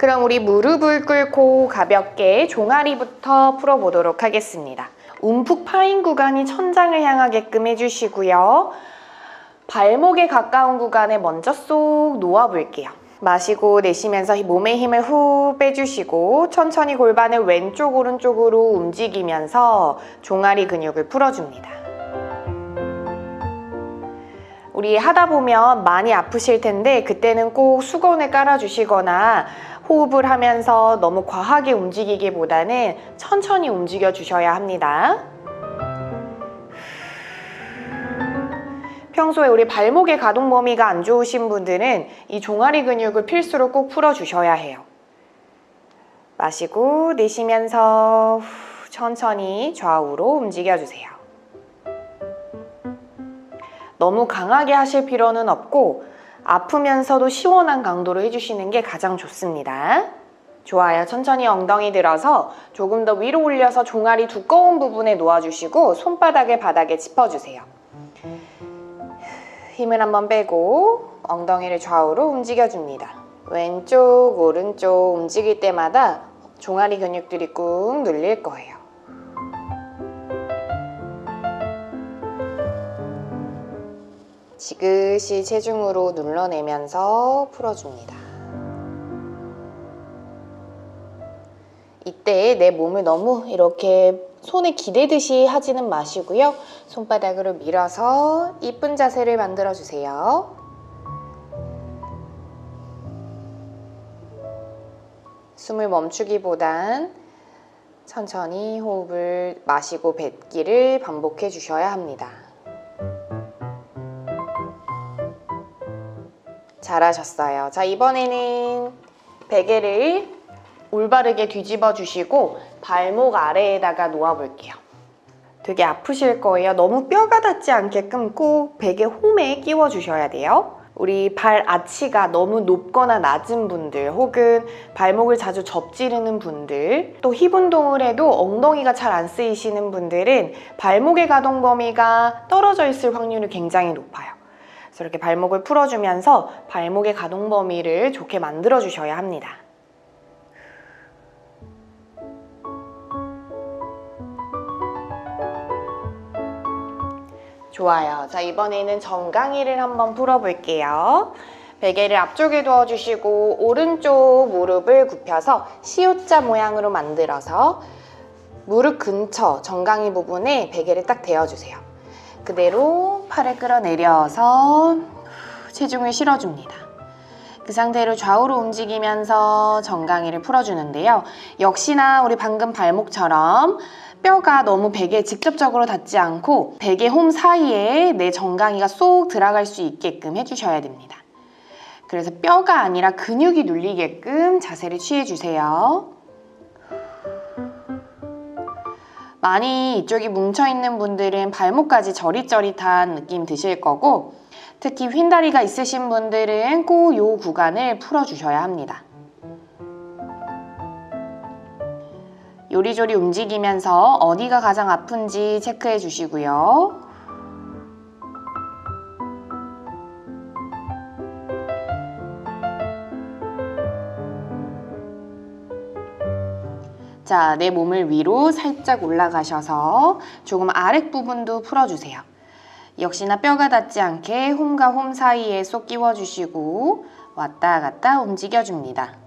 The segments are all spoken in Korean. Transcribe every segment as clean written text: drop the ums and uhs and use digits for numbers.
그럼 우리 무릎을 꿇고 가볍게 종아리부터 풀어보도록 하겠습니다. 움푹 파인 구간이 천장을 향하게끔 해주시고요. 발목에 가까운 구간에 먼저 쏙 놓아볼게요. 마시고 내쉬면서 몸의 힘을 후 빼주시고 천천히 골반을 왼쪽 오른쪽으로 움직이면서 종아리 근육을 풀어줍니다. 우리 하다 보면 많이 아프실 텐데 그때는 꼭 수건을 깔아주시거나 호흡을 하면서 너무 과하게 움직이기보다는 천천히 움직여 주셔야 합니다. 평소에 우리 발목의 가동 범위가 안 좋으신 분들은 이 종아리 근육을 필수로 꼭 풀어주셔야 해요. 마시고 내쉬면서 천천히 좌우로 움직여주세요. 너무 강하게 하실 필요는 없고 아프면서도 시원한 강도로 해주시는 게 가장 좋습니다. 좋아요. 천천히 엉덩이 들어서 조금 더 위로 올려서 종아리 두꺼운 부분에 놓아주시고 손바닥을 바닥에 짚어주세요. 힘을 한번 빼고 엉덩이를 좌우로 움직여줍니다. 왼쪽, 오른쪽 움직일 때마다 종아리 근육들이 꾹 눌릴 거예요. 지그시 체중으로 눌러내면서 풀어줍니다. 이때 내 몸을 너무 이렇게 손에 기대듯이 하지는 마시고요. 손바닥으로 밀어서 이쁜 자세를 만들어주세요. 숨을 멈추기보단 천천히 호흡을 마시고 뱉기를 반복해 주셔야 합니다. 잘하셨어요. 자, 이번에는 베개를 올바르게 뒤집어 주시고 발목 아래에다가 놓아 볼게요. 되게 아프실 거예요. 너무 뼈가 닿지 않게끔 꼭 베개 홈에 끼워 주셔야 돼요. 우리 발 아치가 너무 높거나 낮은 분들 혹은 발목을 자주 접지르는 분들 또 힙 운동을 해도 엉덩이가 잘 안 쓰이시는 분들은 발목의 가동 범위가 떨어져 있을 확률이 굉장히 높아요. 그래서 이렇게 발목을 풀어주면서 발목의 가동 범위를 좋게 만들어 주셔야 합니다. 좋아요. 자, 이번에는 정강이를 한번 풀어볼게요. 베개를 앞쪽에 두어주시고 오른쪽 무릎을 굽혀서 C자 모양으로 만들어서 무릎 근처 정강이 부분에 베개를 딱 대어주세요. 그대로 팔을 끌어내려서 체중을 실어줍니다. 그 상태로 좌우로 움직이면서 정강이를 풀어주는데요. 역시나 우리 방금 발목처럼 뼈가 너무 베개에 직접적으로 닿지 않고 베개 홈 사이에 내 정강이가 쏙 들어갈 수 있게끔 해주셔야 됩니다. 그래서 뼈가 아니라 근육이 눌리게끔 자세를 취해주세요. 많이 이쪽이 뭉쳐있는 분들은 발목까지 저릿저릿한 느낌 드실 거고 특히 휜다리가 있으신 분들은 꼭 이 구간을 풀어주셔야 합니다. 요리조리 움직이면서 어디가 가장 아픈지 체크해 주시고요. 자, 내 몸을 위로 살짝 올라가셔서 조금 아랫부분도 풀어주세요. 역시나 뼈가 닿지 않게 홈과 홈 사이에 쏙 끼워주시고 왔다 갔다 움직여줍니다.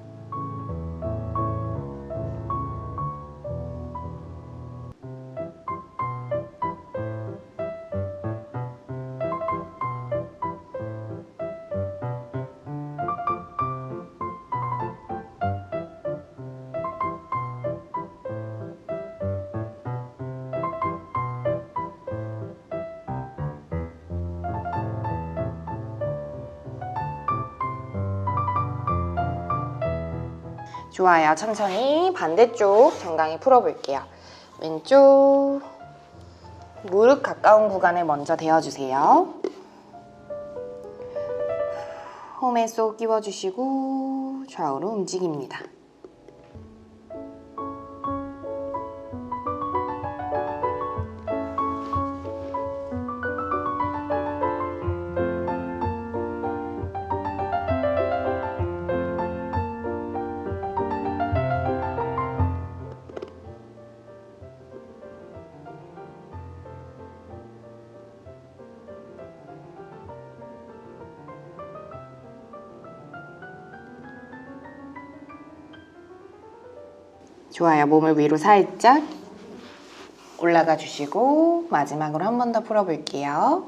좋아요. 천천히 반대쪽 정강이 풀어볼게요. 왼쪽 무릎 가까운 구간에 먼저 대어주세요. 홈에 쏙 끼워주시고 좌우로 움직입니다. 좋아요. 몸을 위로 살짝 올라가 주시고 마지막으로 한 번 더 풀어볼게요.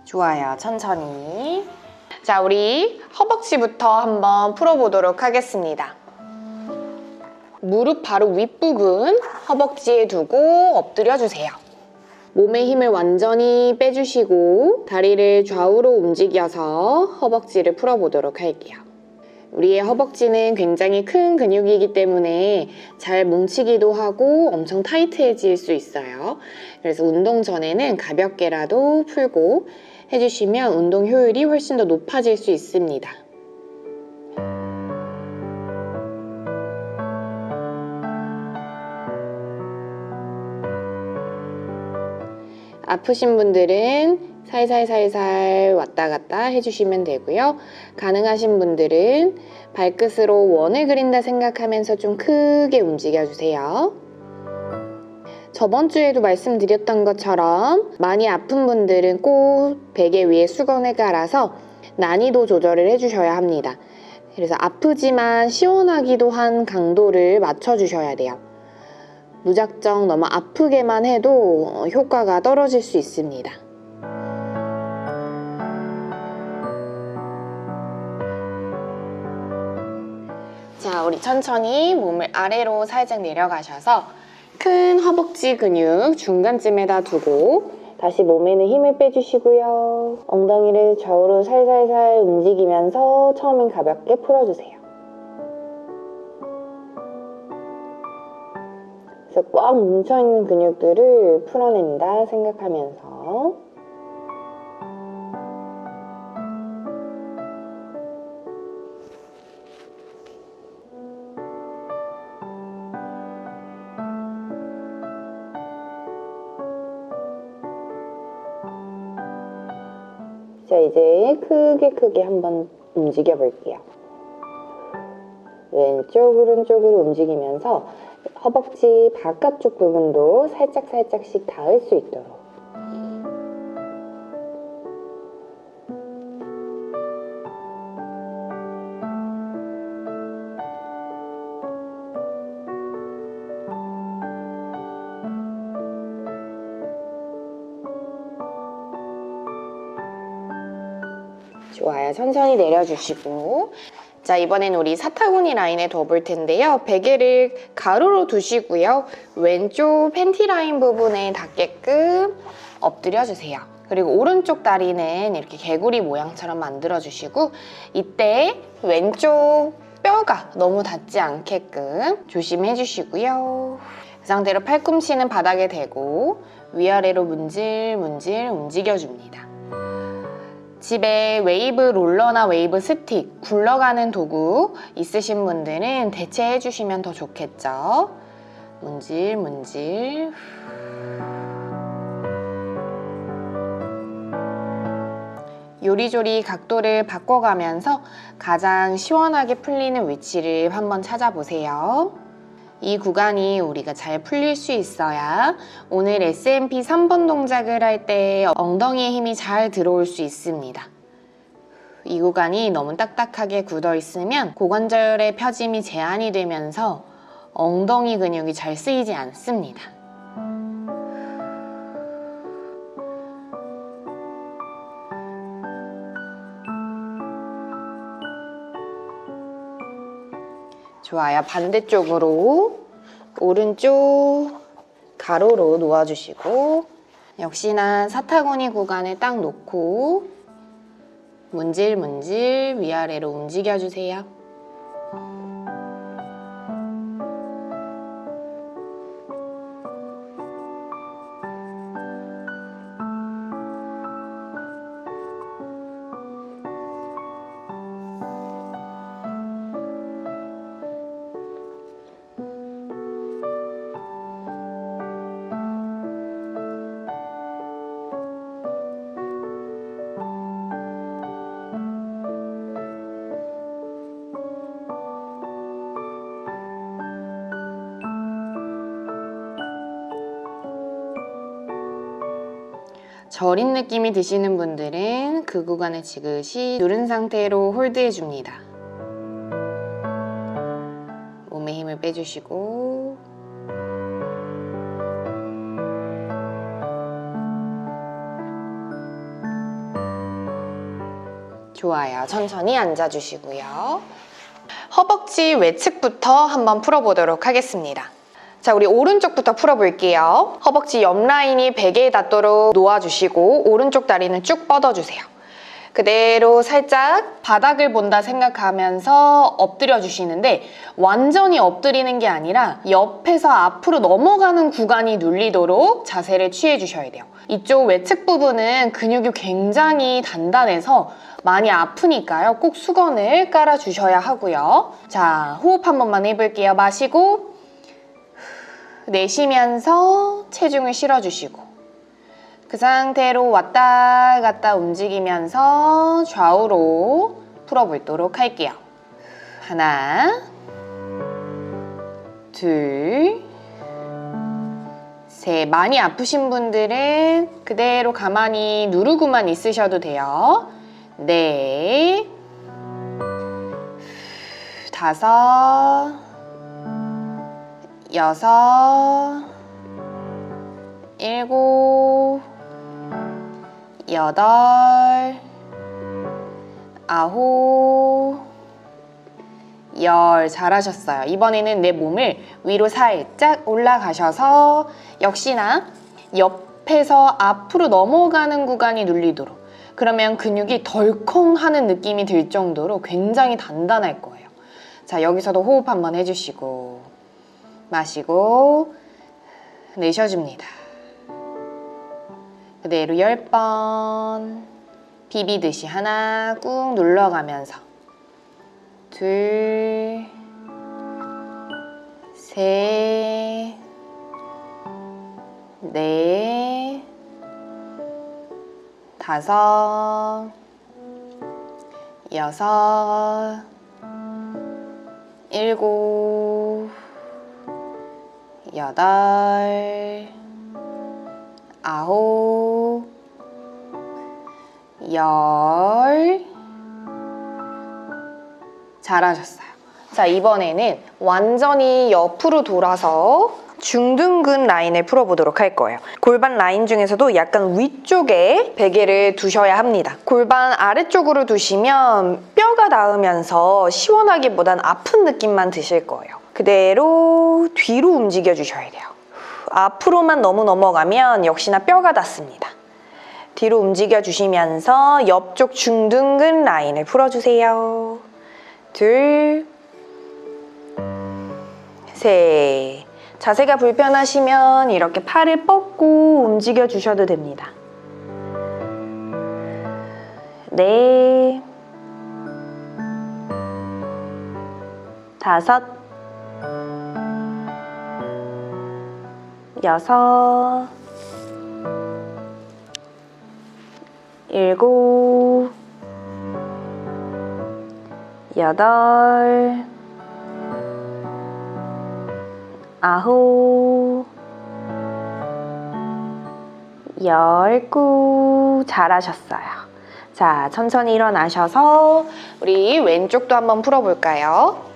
좋아요. 천천히. 자, 우리 허벅지부터 한번 풀어보도록 하겠습니다. 무릎 바로 윗부분 허벅지에 두고 엎드려주세요. 몸의 힘을 완전히 빼주시고 다리를 좌우로 움직여서 허벅지를 풀어보도록 할게요. 우리의 허벅지는 굉장히 큰 근육이기 때문에 잘 뭉치기도 하고 엄청 타이트해질 수 있어요. 그래서 운동 전에는 가볍게라도 풀고 해주시면 운동 효율이 훨씬 더 높아질 수 있습니다. 아프신 분들은 살살살살 왔다 갔다 해주시면 되고요. 가능하신 분들은 발끝으로 원을 그린다 생각하면서 좀 크게 움직여주세요. 저번 주에도 말씀드렸던 것처럼 많이 아픈 분들은 꼭 베개 위에 수건을 깔아서 난이도 조절을 해주셔야 합니다. 그래서 아프지만 시원하기도 한 강도를 맞춰주셔야 돼요. 무작정 너무 아프게만 해도 효과가 떨어질 수 있습니다. 자, 우리 천천히 몸을 아래로 살짝 내려가셔서 큰 허벅지 근육 중간쯤에다 두고 다시 몸에는 힘을 빼주시고요. 엉덩이를 좌우로 살살살 움직이면서 처음엔 가볍게 풀어주세요. 그래서 꽉 뭉쳐있는 근육들을 풀어낸다 생각하면서 자, 이제 크게 한번 움직여 볼게요. 왼쪽, 오른쪽으로 움직이면서 허벅지 바깥쪽 부분도 살짝씩 닿을 수 있도록. 좋아요. 천천히 내려주시고 자, 이번엔 우리 사타구니 라인에 둬볼 텐데요. 베개를 가로로 두시고요. 왼쪽 팬티 라인 부분에 닿게끔 엎드려주세요. 그리고 오른쪽 다리는 이렇게 개구리 모양처럼 만들어주시고 이때 왼쪽 뼈가 너무 닿지 않게끔 조심해주시고요. 그 상태로 팔꿈치는 바닥에 대고 위아래로 문질문질 움직여줍니다. 집에 웨이브 롤러나 웨이브 스틱, 굴러가는 도구 있으신 분들은 대체해 주시면 더 좋겠죠. 문질문질. 요리조리 각도를 바꿔가면서 가장 시원하게 풀리는 위치를 한번 찾아보세요. 이 구간이 우리가 잘 풀릴 수 있어야 오늘 SMP 3번 동작을 할 때 엉덩이에 힘이 잘 들어올 수 있습니다. 이 구간이 너무 딱딱하게 굳어 있으면 고관절의 펴짐이 제한이 되면서 엉덩이 근육이 잘 쓰이지 않습니다. 좋아요. 반대쪽으로 오른쪽 가로로 놓아주시고 역시나 사타구니 구간에 딱 놓고 문질문질 위아래로 움직여주세요. 저린 느낌이 드시는 분들은 그 구간을 지그시 누른 상태로 홀드해줍니다. 몸에 힘을 빼주시고 좋아요. 천천히 앉아주시고요. 허벅지 외측부터 한번 풀어보도록 하겠습니다. 자, 우리 오른쪽부터 풀어볼게요. 허벅지 옆 라인이 베개에 닿도록 놓아주시고 오른쪽 다리는 쭉 뻗어주세요. 그대로 살짝 바닥을 본다 생각하면서 엎드려 주시는데 완전히 엎드리는 게 아니라 옆에서 앞으로 넘어가는 구간이 눌리도록 자세를 취해 주셔야 돼요. 이쪽 외측 부분은 근육이 굉장히 단단해서 많이 아프니까요. 꼭 수건을 깔아 주셔야 하고요. 자, 호흡 한 번만 해볼게요. 마시고 내쉬면서 체중을 실어주시고 그 상태로 왔다 갔다 움직이면서 좌우로 풀어보도록 할게요. 하나, 둘, 셋. 많이 아프신 분들은 그대로 가만히 누르고만 있으셔도 돼요. 넷, 다섯, 여섯, 일곱, 여덟, 아홉, 열. 잘하셨어요. 이번에는 내 몸을 위로 살짝 올라가셔서 역시나 옆에서 앞으로 넘어가는 구간이 눌리도록, 그러면 근육이 덜컹 하는 느낌이 들 정도로 굉장히 단단할 거예요. 자, 여기서도 호흡 한번 해주시고 마시고 내쉬어줍니다. 그대로 10번 비비듯이 하나 꾹 눌러가면서 둘, 셋, 넷, 다섯, 여섯, 일곱, 여덟, 아홉, 열. 잘하셨어요. 자, 이번에는 완전히 옆으로 돌아서 중둔근 라인을 풀어보도록 할 거예요. 골반 라인 중에서도 약간 위쪽에 베개를 두셔야 합니다. 골반 아래쪽으로 두시면 뼈가 닿으면서 시원하기보단 아픈 느낌만 드실 거예요. 그대로 뒤로 움직여 주셔야 돼요. 앞으로만 너무 넘어가면 역시나 뼈가 닿습니다. 뒤로 움직여 주시면서 옆쪽 중둔근 라인을 풀어주세요. 둘, 셋. 자세가 불편하시면 이렇게 팔을 뻗고 움직여 주셔도 됩니다. 넷, 다섯, 여섯, 일곱, 여덟, 아홉, 열. 꾹. 잘하셨어요. 자, 천천히 일어나셔서 우리 왼쪽도 한번 풀어볼까요?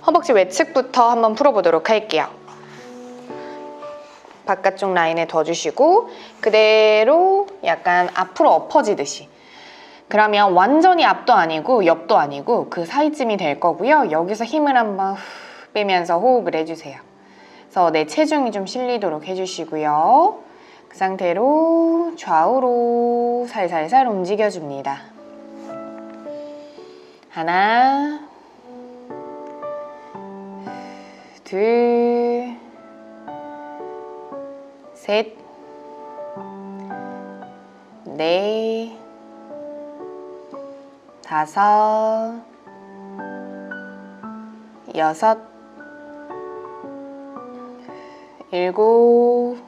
허벅지 외측부터 한번 풀어보도록 할게요. 바깥쪽 라인에 둬주시고 그대로 약간 앞으로 엎어지듯이, 그러면 완전히 앞도 아니고 옆도 아니고 그 사이쯤이 될 거고요. 여기서 힘을 한번 빼면서 호흡을 해주세요. 그래서 내 체중이 좀 실리도록 해주시고요. 그 상태로 좌우로 살살살 움직여줍니다. 하나, 둘, 셋, 넷, 다섯, 여섯, 일곱,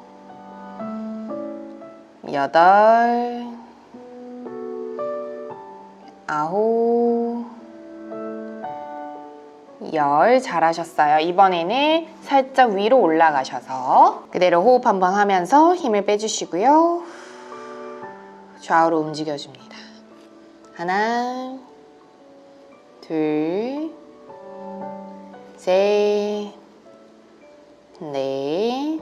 여덟, 아홉, 열. 잘하셨어요. 이번에는 살짝 위로 올라가셔서 그대로 호흡 한번 하면서 힘을 빼주시고요. 좌우로 움직여줍니다. 하나, 둘, 셋, 넷,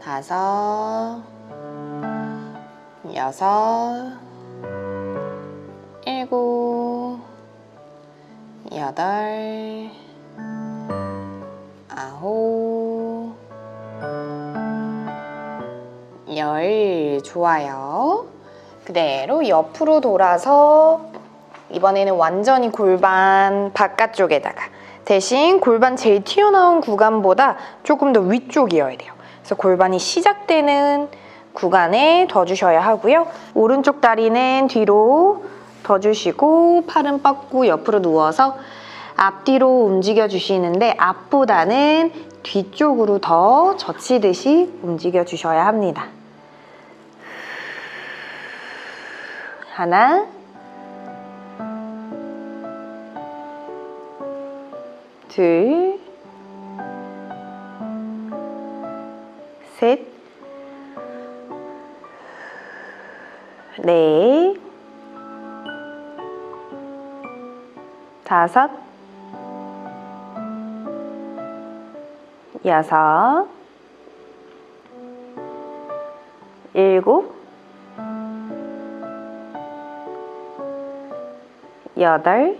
다섯, 여섯, 일곱, 여덟, 아홉, 열. 좋아요. 그대로 옆으로 돌아서 이번에는 완전히 골반 바깥쪽에다가, 대신 골반 제일 튀어나온 구간보다 조금 더 위쪽이어야 돼요. 그래서 골반이 시작되는 구간에 더 주셔야 하고요. 오른쪽 다리는 뒤로 더 주시고 팔은 뻗고 옆으로 누워서 앞뒤로 움직여 주시는데 앞보다는 뒤쪽으로 더 젖히듯이 움직여 주셔야 합니다. 하나, 둘, 셋, 넷, 다섯, 여섯, 일곱, 여덟,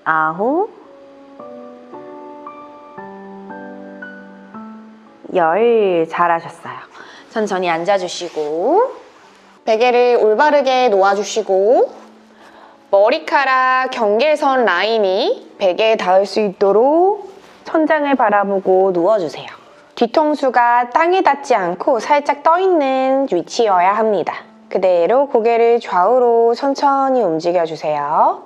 아홉, 열. 잘하셨어요. 천천히 앉아주시고 베개를 올바르게 놓아주시고 머리카락 경계선 라인이 베개에 닿을 수 있도록 천장을 바라보고 누워주세요. 뒤통수가 땅에 닿지 않고 살짝 떠있는 위치여야 합니다. 그대로 고개를 좌우로 천천히 움직여주세요.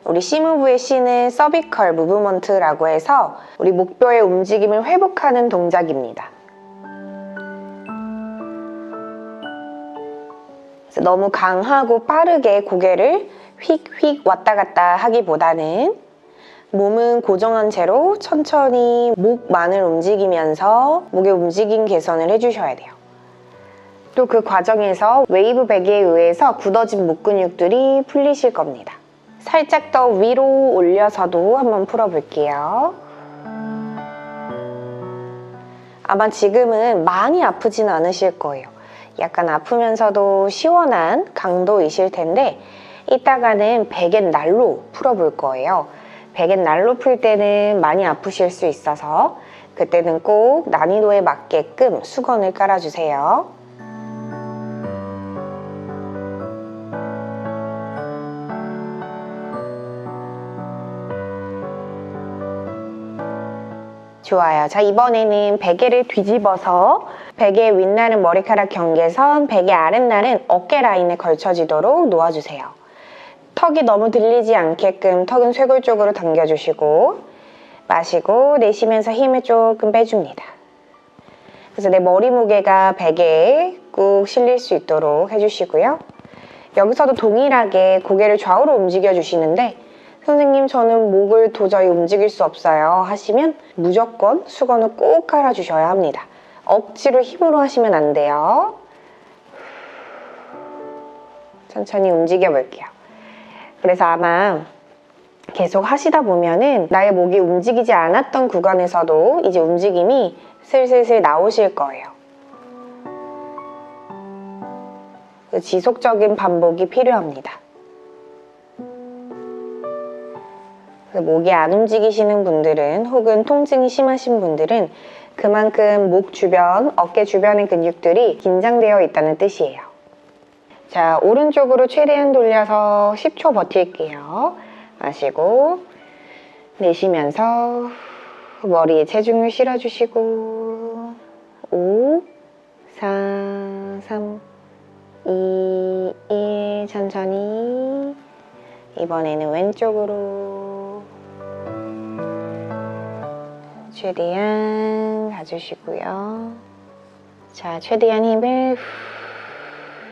우리 C무브의 C는 서비컬 무브먼트라고 해서 우리 목뼈의 움직임을 회복하는 동작입니다. 그래서 너무 강하고 빠르게 고개를 휙휙 왔다 갔다 하기보다는 몸은 고정한 채로 천천히 목만을 움직이면서 목의 움직임 개선을 해주셔야 돼요. 또 그 과정에서 웨이브 베개에 의해서 굳어진 목 근육들이 풀리실 겁니다. 살짝 더 위로 올려서도 한번 풀어볼게요. 아마 지금은 많이 아프진 않으실 거예요. 약간 아프면서도 시원한 강도이실 텐데 이따가는 백앤날로 풀어볼 거예요. 백앤날로 풀 때는 많이 아프실 수 있어서 그때는 꼭 난이도에 맞게끔 수건을 깔아주세요. 좋아요. 자, 이번에는 베개를 뒤집어서 베개 윗날은 머리카락 경계선, 베개 아랫날은 어깨 라인에 걸쳐지도록 놓아주세요. 턱이 너무 들리지 않게끔 턱은 쇄골 쪽으로 당겨주시고 마시고 내쉬면서 힘을 조금 빼줍니다. 그래서 내 머리 무게가 베개에 꾹 실릴 수 있도록 해주시고요. 여기서도 동일하게 고개를 좌우로 움직여주시는데 선생님 저는 목을 도저히 움직일 수 없어요 하시면 무조건 수건을 꼭 깔아주셔야 합니다. 억지로 힘으로 하시면 안 돼요. 천천히 움직여 볼게요. 그래서 아마 계속 하시다 보면은 나의 목이 움직이지 않았던 구간에서도 이제 움직임이 슬슬슬 나오실 거예요. 지속적인 반복이 필요합니다. 목이 안 움직이시는 분들은 혹은 통증이 심하신 분들은 그만큼 목 주변, 어깨 주변의 근육들이 긴장되어 있다는 뜻이에요. 자, 오른쪽으로 최대한 돌려서 10초 버틸게요. 마시고 내쉬면서 머리에 체중을 실어주시고 5, 4, 3, 2, 1 천천히 이번에는 왼쪽으로 최대한 가주시고요. 자, 최대한 힘을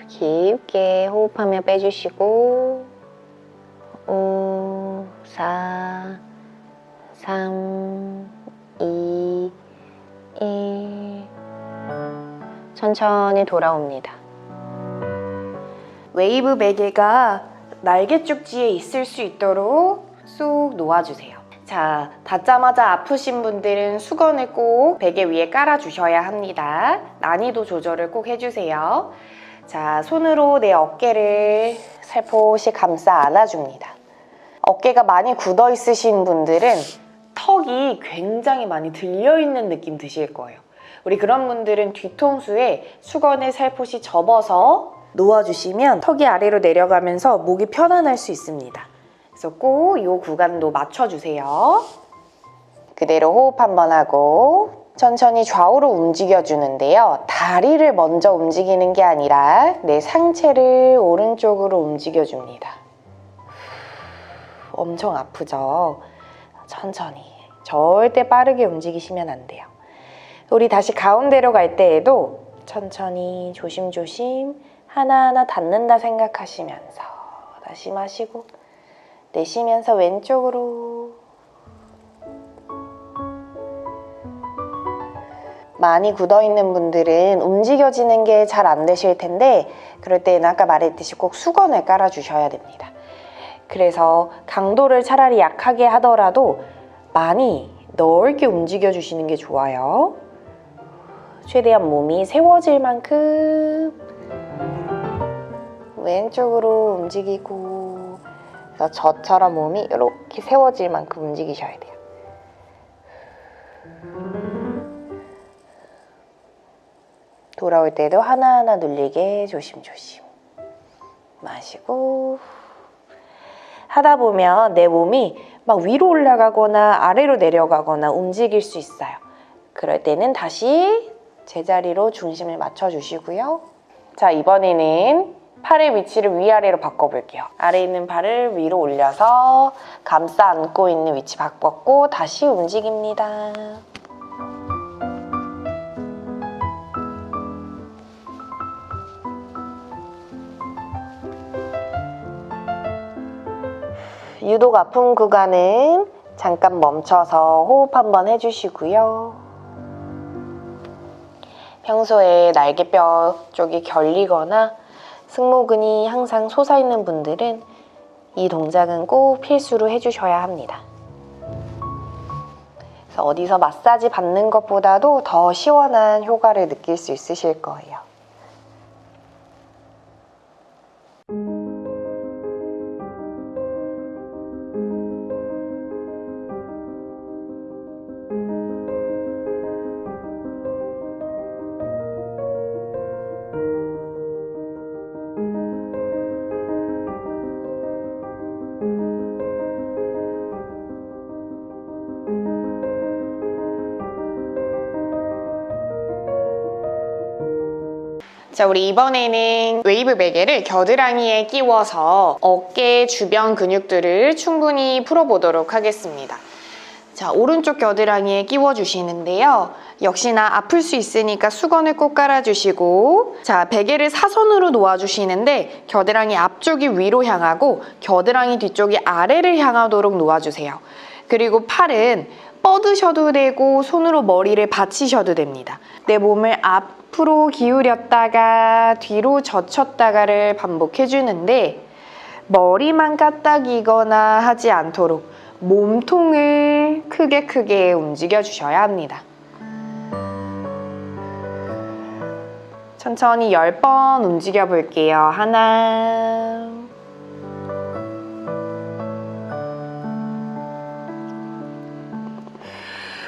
깊게 호흡하며 빼주시고 5, 4, 3, 2, 1. 천천히 돌아옵니다. 웨이브 베개가 날개 쪽지에 있을 수 있도록 쏙 놓아주세요. 자, 닿자마자 아프신 분들은 수건을 꼭 베개 위에 깔아주셔야 합니다. 난이도 조절을 꼭 해주세요. 자, 손으로 내 어깨를 살포시 감싸 안아줍니다. 어깨가 많이 굳어 있으신 분들은 턱이 굉장히 많이 들려있는 느낌 드실 거예요. 우리 그런 분들은 뒤통수에 수건을 살포시 접어서 놓아주시면 턱이 아래로 내려가면서 목이 편안할 수 있습니다. 그래서 꼭 이 구간도 맞춰주세요. 그대로 호흡 한번 하고 천천히 좌우로 움직여주는데요. 다리를 먼저 움직이는 게 아니라 내 상체를 오른쪽으로 움직여줍니다. 엄청 아프죠? 천천히. 절대 빠르게 움직이시면 안 돼요. 우리 다시 가운데로 갈 때에도 천천히 조심조심 하나하나 닿는다 생각하시면서 다시 마시고 내쉬면서 왼쪽으로. 많이 굳어있는 분들은 움직여지는 게 잘 안 되실 텐데 그럴 때는 아까 말했듯이 꼭 수건을 깔아주셔야 됩니다. 그래서 강도를 차라리 약하게 하더라도 많이 넓게 움직여주시는 게 좋아요. 최대한 몸이 세워질 만큼 왼쪽으로 움직이고 그래서 저처럼 몸이 이렇게 세워질 만큼 움직이셔야 돼요. 돌아올 때도 하나하나 눌리게 조심조심 마시고 하다 보면 내 몸이 막 위로 올라가거나 아래로 내려가거나 움직일 수 있어요. 그럴 때는 다시 제자리로 중심을 맞춰주시고요. 자, 이번에는 팔의 위치를 위아래로 바꿔볼게요. 아래에 있는 발을 위로 올려서 감싸 안고 있는 위치 바꿨고 다시 움직입니다. 유독 아픈 구간은 잠깐 멈춰서 호흡 한번 해주시고요. 평소에 날개뼈 쪽이 결리거나 승모근이 항상 솟아있는 분들은 이 동작은 꼭 필수로 해주셔야 합니다. 그래서 어디서 마사지 받는 것보다도 더 시원한 효과를 느낄 수 있으실 거예요. 자, 우리 이번에는 웨이브 베개를 겨드랑이에 끼워서 어깨 주변 근육들을 충분히 풀어보도록 하겠습니다. 자, 오른쪽 겨드랑이에 끼워주시는데요. 역시나 아플 수 있으니까 수건을 꼭 깔아주시고 자, 베개를 사선으로 놓아주시는데 겨드랑이 앞쪽이 위로 향하고 겨드랑이 뒤쪽이 아래를 향하도록 놓아주세요. 그리고 팔은 뻗으셔도 되고 손으로 머리를 받치셔도 됩니다. 내 몸을 앞으로 기울였다가 뒤로 젖혔다가를 반복해주는데 머리만 까딱이거나 하지 않도록 몸통을 크게 움직여주셔야 합니다. 천천히 10번 움직여 볼게요. 하나,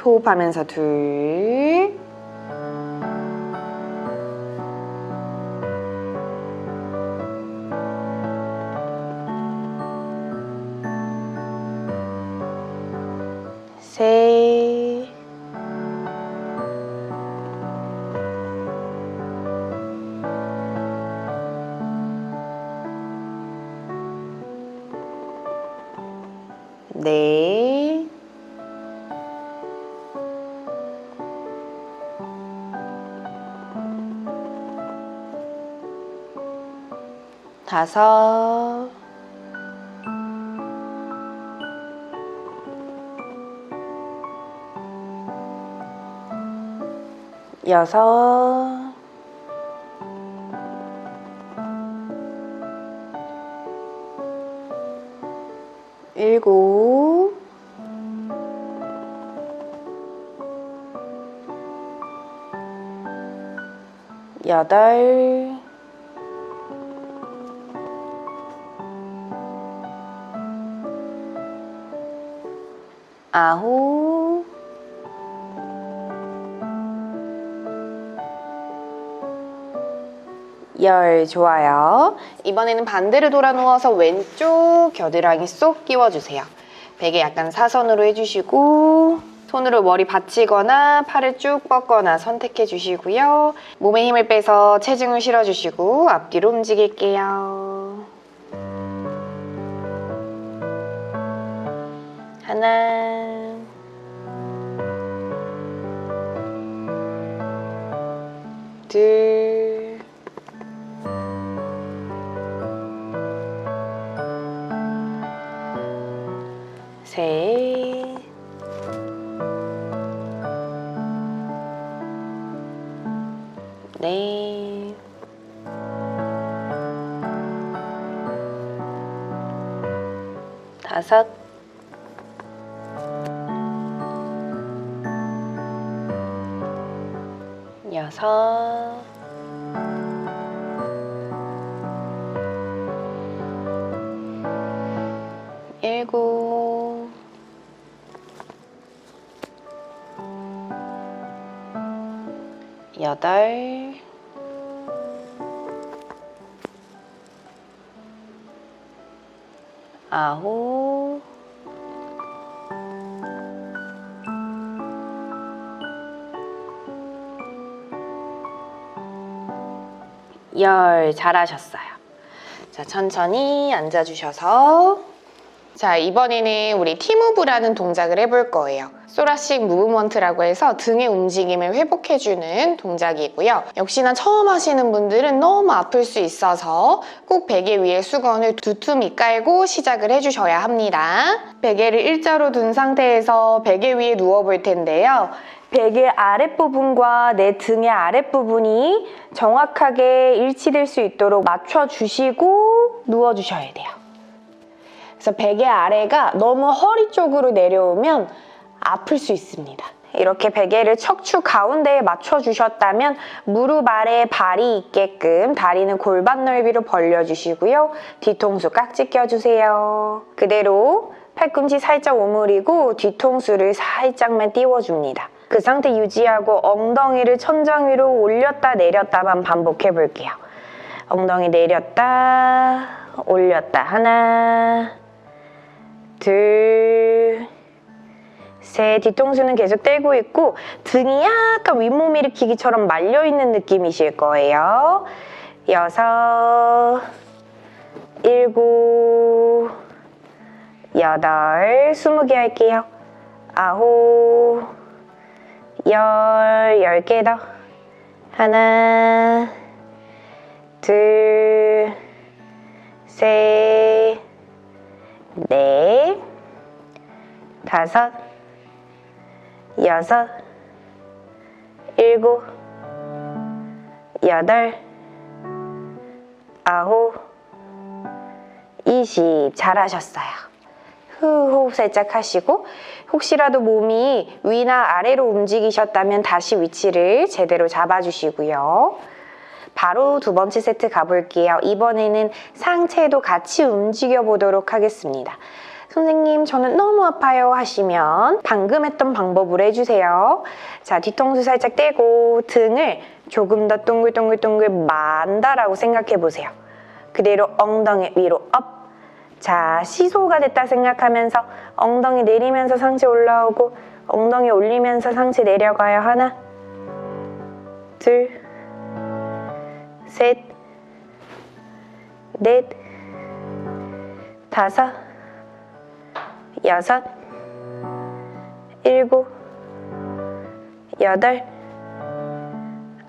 호흡하면서 둘, 셋, 넷, 다섯, 여섯, 일곱, 여덟, 아홉, 열. 좋아요. 이번에는 반대로 돌아 누워서 왼쪽 겨드랑이 쏙 끼워주세요. 베개 약간 사선으로 해주시고 손으로 머리 받치거나 팔을 쭉 뻗거나 선택해 주시고요. 몸에 힘을 빼서 체중을 실어주시고 앞뒤로 움직일게요. 하나, 둘, 셋, 넷, 다섯, 여섯, 일곱, 여덟, 아홉, 열. 잘하셨어요. 자, 천천히 앉아주셔서 자, 이번에는 우리 티무브라는 동작을 해볼 거예요. 소라식 무브먼트라고 해서 등의 움직임을 회복해주는 동작이고요. 역시나 처음 하시는 분들은 너무 아플 수 있어서 꼭 베개 위에 수건을 두툼히 깔고 시작을 해주셔야 합니다. 베개를 일자로 둔 상태에서 베개 위에 누워볼 텐데요. 베개 아랫부분과 내 등의 아랫부분이 정확하게 일치될 수 있도록 맞춰주시고 누워주셔야 돼요. 그래서 베개 아래가 너무 허리 쪽으로 내려오면 아플 수 있습니다. 이렇게 베개를 척추 가운데에 맞춰주셨다면 무릎 아래에 발이 있게끔 다리는 골반 넓이로 벌려주시고요. 뒤통수 깍지 껴주세요. 그대로 팔꿈치 살짝 오므리고 뒤통수를 살짝만 띄워줍니다. 그 상태 유지하고 엉덩이를 천장 위로 올렸다 내렸다만 반복해 볼게요. 엉덩이 내렸다 올렸다. 하나, 둘, 셋. 뒤통수는 계속 떼고 있고 등이 약간 윗몸 일으키기처럼 말려있는 느낌이실 거예요. 여섯, 일곱, 여덟, 20개 할게요. 아홉, 열, 10개 더. 하나, 둘, 셋, 넷, 다섯, 여섯, 일곱, 여덟, 아홉, 20. 잘하셨어요. 호흡 살짝 하시고 혹시라도 몸이 위나 아래로 움직이셨다면 다시 위치를 제대로 잡아주시고요. 바로 두 번째 세트 가볼게요. 이번에는 상체도 같이 움직여 보도록 하겠습니다. 선생님, 저는 너무 아파요 하시면 방금 했던 방법으로 해주세요. 자, 뒤통수 살짝 떼고 등을 조금 더 동글동글동글 만다라고 생각해 보세요. 그대로 엉덩이 위로 업. 자, 시소가 됐다 생각하면서 엉덩이 내리면서 상체 올라오고 엉덩이 올리면서 상체 내려가요. 하나, 둘, 셋, 넷, 다섯, 여섯, 일곱, 여덟,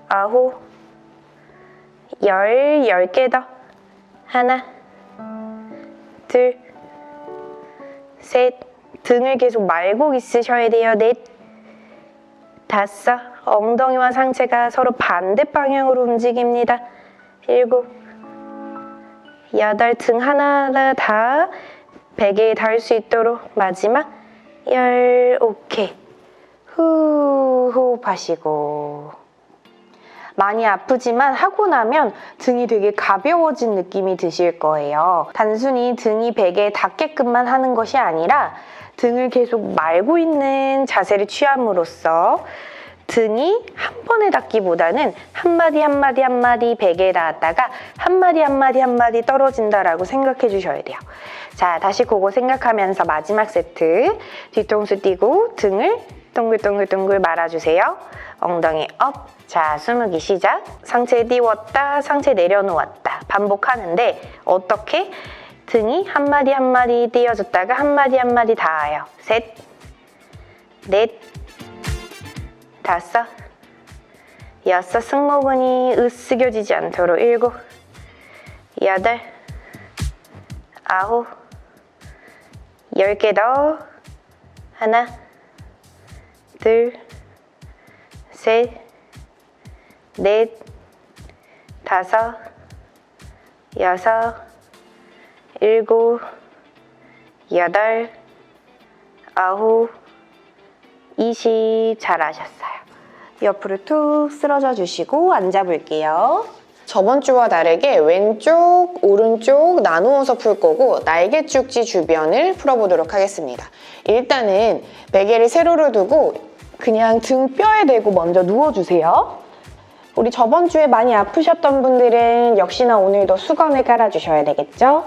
아홉, 열, 10개 더. 하나, 둘, 셋. 등을 계속 말고 있으셔야 돼요. 넷, 다섯, 엉덩이와 상체가 서로 반대 방향으로 움직입니다. 7, 8, 등 하나하나 다 베개에 닿을 수 있도록 마지막 10, 오케이. 후, 호흡하시고. 많이 아프지만 하고 나면 등이 되게 가벼워진 느낌이 드실 거예요. 단순히 등이 베개에 닿게끔만 하는 것이 아니라 등을 계속 말고 있는 자세를 취함으로써 등이 한 번에 닿기보다는 한 마디 한 마디 한 마디 베개에 닿았다가 한 마디 한 마디 한 마디 떨어진다라고 생각해 주셔야 돼요. 자, 다시 그거 생각하면서 마지막 세트 뒤통수 띄고 등을 동글동글동글 말아주세요. 엉덩이 업. 자, 숨기 시작. 상체 띄웠다, 상체 내려놓았다. 반복하는데 어떻게? 등이 한 마디 한 마디 띄어줬다가 한 마디 한 마디 닿아요. 셋, 넷, 다섯, 여섯. 승모근이 으쓱여지지 않도록 7, 8, 9, 10개 더. 하나, 둘, 셋, 넷, 다섯, 여섯, 7, 8, 9, 20. 잘하셨어요. 옆으로 툭 쓰러져 주시고 앉아볼게요. 저번 주와 다르게 왼쪽, 오른쪽 나누어서 풀 거고 날개축지 주변을 풀어보도록 하겠습니다. 일단은 베개를 세로로 두고 그냥 등뼈에 대고 먼저 누워주세요. 우리 저번 주에 많이 아프셨던 분들은 역시나 오늘도 수건을 깔아주셔야 되겠죠?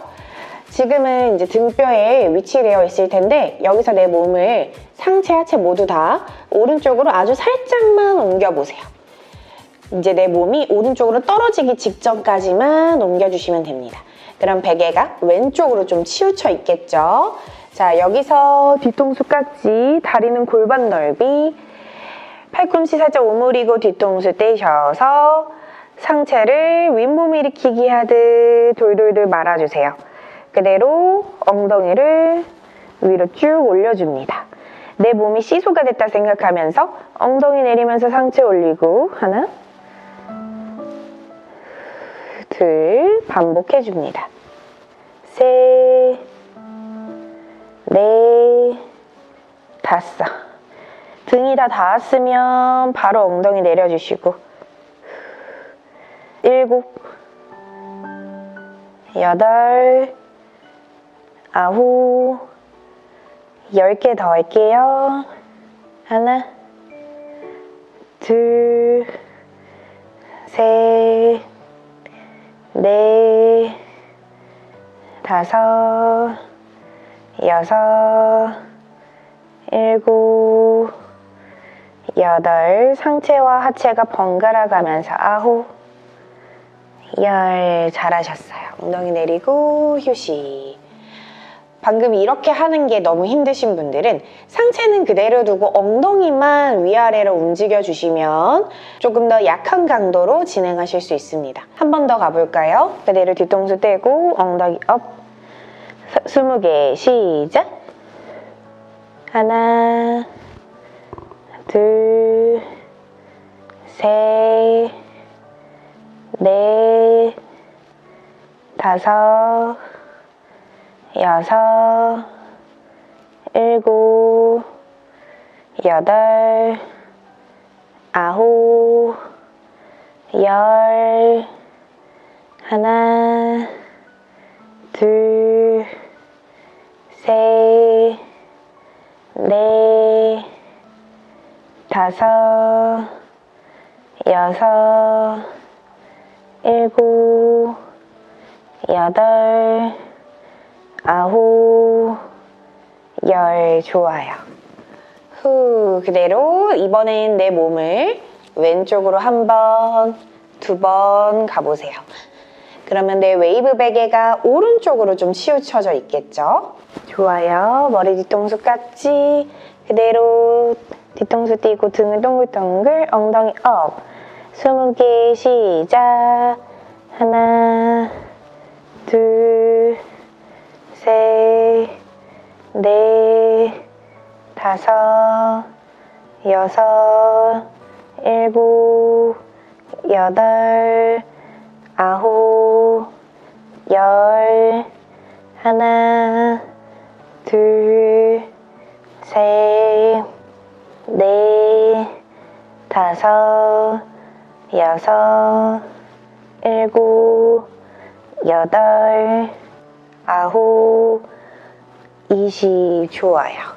지금은 이제 등뼈에 위치되어 있을 텐데 여기서 내 몸을 상체, 하체 모두 다 오른쪽으로 아주 살짝만 옮겨보세요. 이제 내 몸이 오른쪽으로 떨어지기 직전까지만 옮겨주시면 됩니다. 그럼 베개가 왼쪽으로 좀 치우쳐 있겠죠? 자, 여기서 뒤통수 깍지, 다리는 골반 넓이, 팔꿈치 살짝 오므리고 뒤통수 떼셔서 상체를 윗몸 일으키기 하듯 돌돌돌 말아주세요. 그대로 엉덩이를 위로 쭉 올려줍니다. 내 몸이 시소가 됐다 생각하면서 엉덩이 내리면서 상체 올리고 하나, 둘, 반복해줍니다. 셋, 넷, 다섯. 등이 다 닿았으면 바로 엉덩이 내려주시고 7, 8, 9, 10개 더 할게요. 하나, 둘, 셋, 넷, 다섯, 여섯, 7, 8. 상체와 하체가 번갈아 가면서 9, 10. 잘하셨어요. 엉덩이 내리고 휴식. 방금 이렇게 하는 게 너무 힘드신 분들은 상체는 그대로 두고 엉덩이만 위아래로 움직여 주시면 조금 더 약한 강도로 진행하실 수 있습니다. 한 번 더 가볼까요? 그대로 뒤통수 떼고 엉덩이 업. 20개 시작. 하나, 둘, 셋, 넷, 다섯, 여섯, 7, 8, 9, 10. 하나, 둘, 셋, 넷, 다섯, 여섯, 7, 8, 9, 10. 좋아요. 후, 그대로 이번엔 내 몸을 왼쪽으로 한 번, 2번 가보세요. 그러면 내 웨이브 베개가 오른쪽으로 좀 치우쳐져 있겠죠? 좋아요. 머리 뒤통수 깍지 그대로 뒤통수 띄고 등을 동글동글 엉덩이 업. 20개 시작. 하나, 둘, 셋, 넷, 다섯, 여섯, 일곱, 여덟, 아홉, 열. 하나, 둘, 셋, 넷, 다섯, 여섯, 일곱, 여덟, 아홉, 20. 좋아요.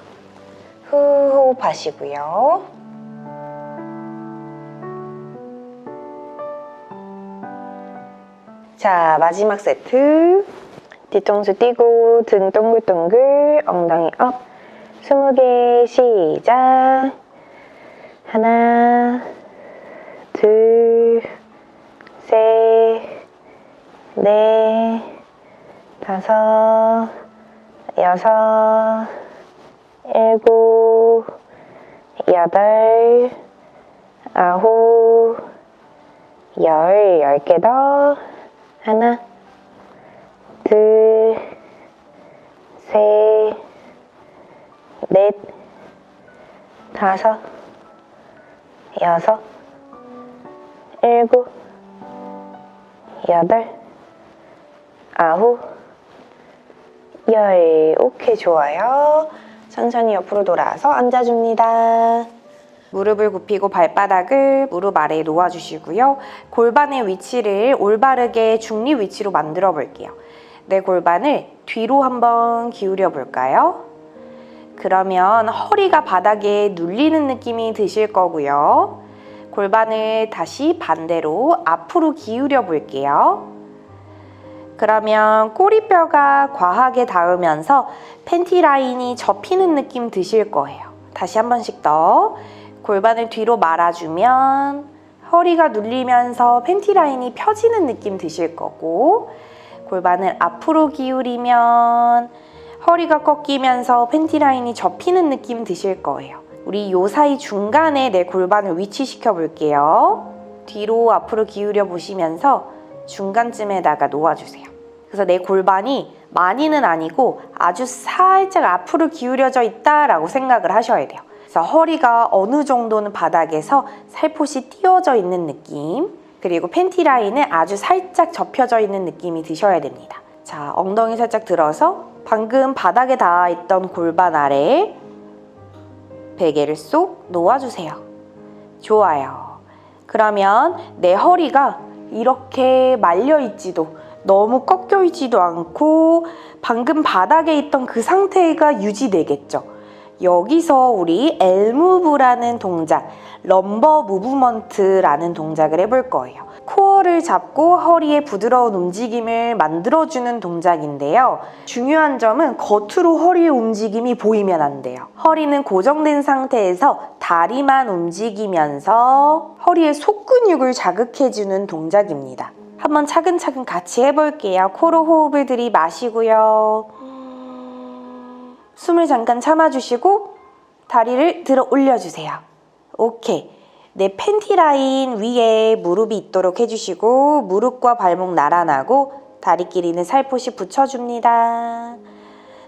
호흡하시고요. 자, 마지막 세트. 뒤통수 띄고 등 동글동글, 엉덩이 업. 20개 시작. 하나, 둘, 셋, 넷, 다섯, 여섯, 일곱, 여덟, 아홉, 열. 10개 더. 하나, 둘, 셋, 넷, 다섯, 여섯, 일곱, 여덟, 아홉, 열. 오케이, 좋아요. 천천히 옆으로 돌아서 앉아줍니다. 무릎을 굽히고 발바닥을 무릎 아래에 놓아주시고요. 골반의 위치를 올바르게 중립 위치로 만들어 볼게요. 내 골반을 뒤로 한번 기울여 볼까요? 그러면 허리가 바닥에 눌리는 느낌이 드실 거고요. 골반을 다시 반대로 앞으로 기울여 볼게요. 그러면 꼬리뼈가 과하게 닿으면서 팬티 라인이 접히는 느낌 드실 거예요. 다시 한 번씩 더. 골반을 뒤로 말아주면 허리가 눌리면서 팬티 라인이 펴지는 느낌 드실 거고, 골반을 앞으로 기울이면 허리가 꺾이면서 팬티 라인이 접히는 느낌 드실 거예요. 우리 요 사이 중간에 내 골반을 위치시켜 볼게요. 뒤로 앞으로 기울여 보시면서 중간쯤에다가 놓아주세요. 그래서 내 골반이 많이는 아니고 아주 살짝 앞으로 기울여져 있다라고 생각을 하셔야 돼요. 그래서 허리가 어느 정도는 바닥에서 살포시 띄워져 있는 느낌, 그리고 팬티 라인은 아주 살짝 접혀져 있는 느낌이 드셔야 됩니다. 자, 엉덩이 살짝 들어서 방금 바닥에 닿아 있던 골반 아래에 베개를 쏙 놓아주세요. 좋아요. 그러면 내 허리가 이렇게 말려있지도 너무 꺾여있지도 않고 방금 바닥에 있던 그 상태가 유지되겠죠. 여기서 우리 L무브라는 동작, 럼버 무브먼트라는 동작을 해볼 거예요. 코어를 잡고 허리의 부드러운 움직임을 만들어주는 동작인데요. 중요한 점은 겉으로 허리의 움직임이 보이면 안 돼요. 허리는 고정된 상태에서 다리만 움직이면서 허리의 속근육을 자극해주는 동작입니다. 한번 차근차근 같이 해볼게요. 코로 호흡을 들이마시고요. 숨을 잠깐 참아주시고 다리를 들어 올려주세요. 오케이. 내 팬티 라인 위에 무릎이 있도록 해주시고 무릎과 발목 나란하고 다리 길이는 살포시 붙여줍니다.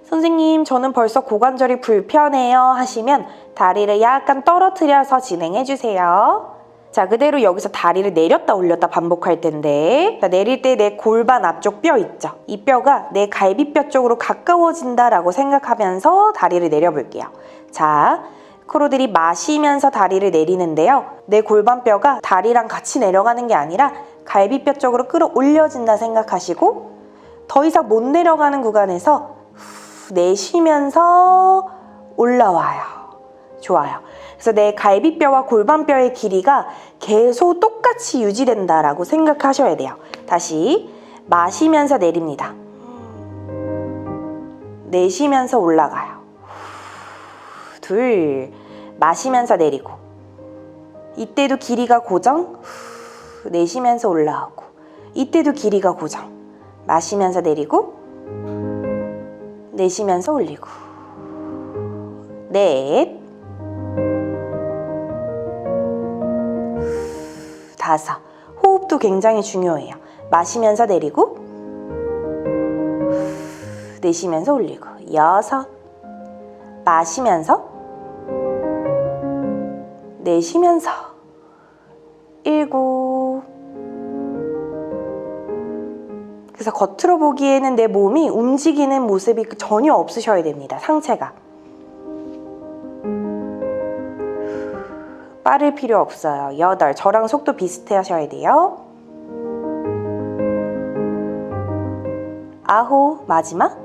선생님, 저는 벌써 고관절이 불편해요 하시면 다리를 약간 떨어뜨려서 진행해주세요. 자, 그대로 여기서 다리를 내렸다 올렸다 반복할 텐데, 자, 내릴 때 내 골반 앞쪽 뼈 있죠? 이 뼈가 내 갈비뼈 쪽으로 가까워진다라고 생각하면서 다리를 내려볼게요. 자, 코로 들이마시면서 다리를 내리는데요. 내 골반뼈가 다리랑 같이 내려가는 게 아니라 갈비뼈 쪽으로 끌어올려진다 생각하시고, 더 이상 못 내려가는 구간에서 내쉬면서 올라와요. 좋아요. 그래서 내 갈비뼈와 골반뼈의 길이가 계속 똑같이 유지된다라고 생각하셔야 돼요. 다시 마시면서 내립니다. 내쉬면서 올라가요. 둘, 마시면서 내리고, 이때도 길이가 고정, 내쉬면서 올라오고, 이때도 길이가 고정, 마시면서 내리고, 내쉬면서 올리고, 넷, 다섯. 호흡도 굉장히 중요해요. 마시면서 내리고, 내쉬면서 올리고, 여섯. 마시면서, 내쉬면서, 19. 그래서 겉으로 보기에는 내 몸이 움직이는 모습이 전혀 없으셔야 됩니다. 상체가. 빠를 필요 없어요. 8. 저랑 속도 비슷해 하셔야 돼요. 9. 마지막.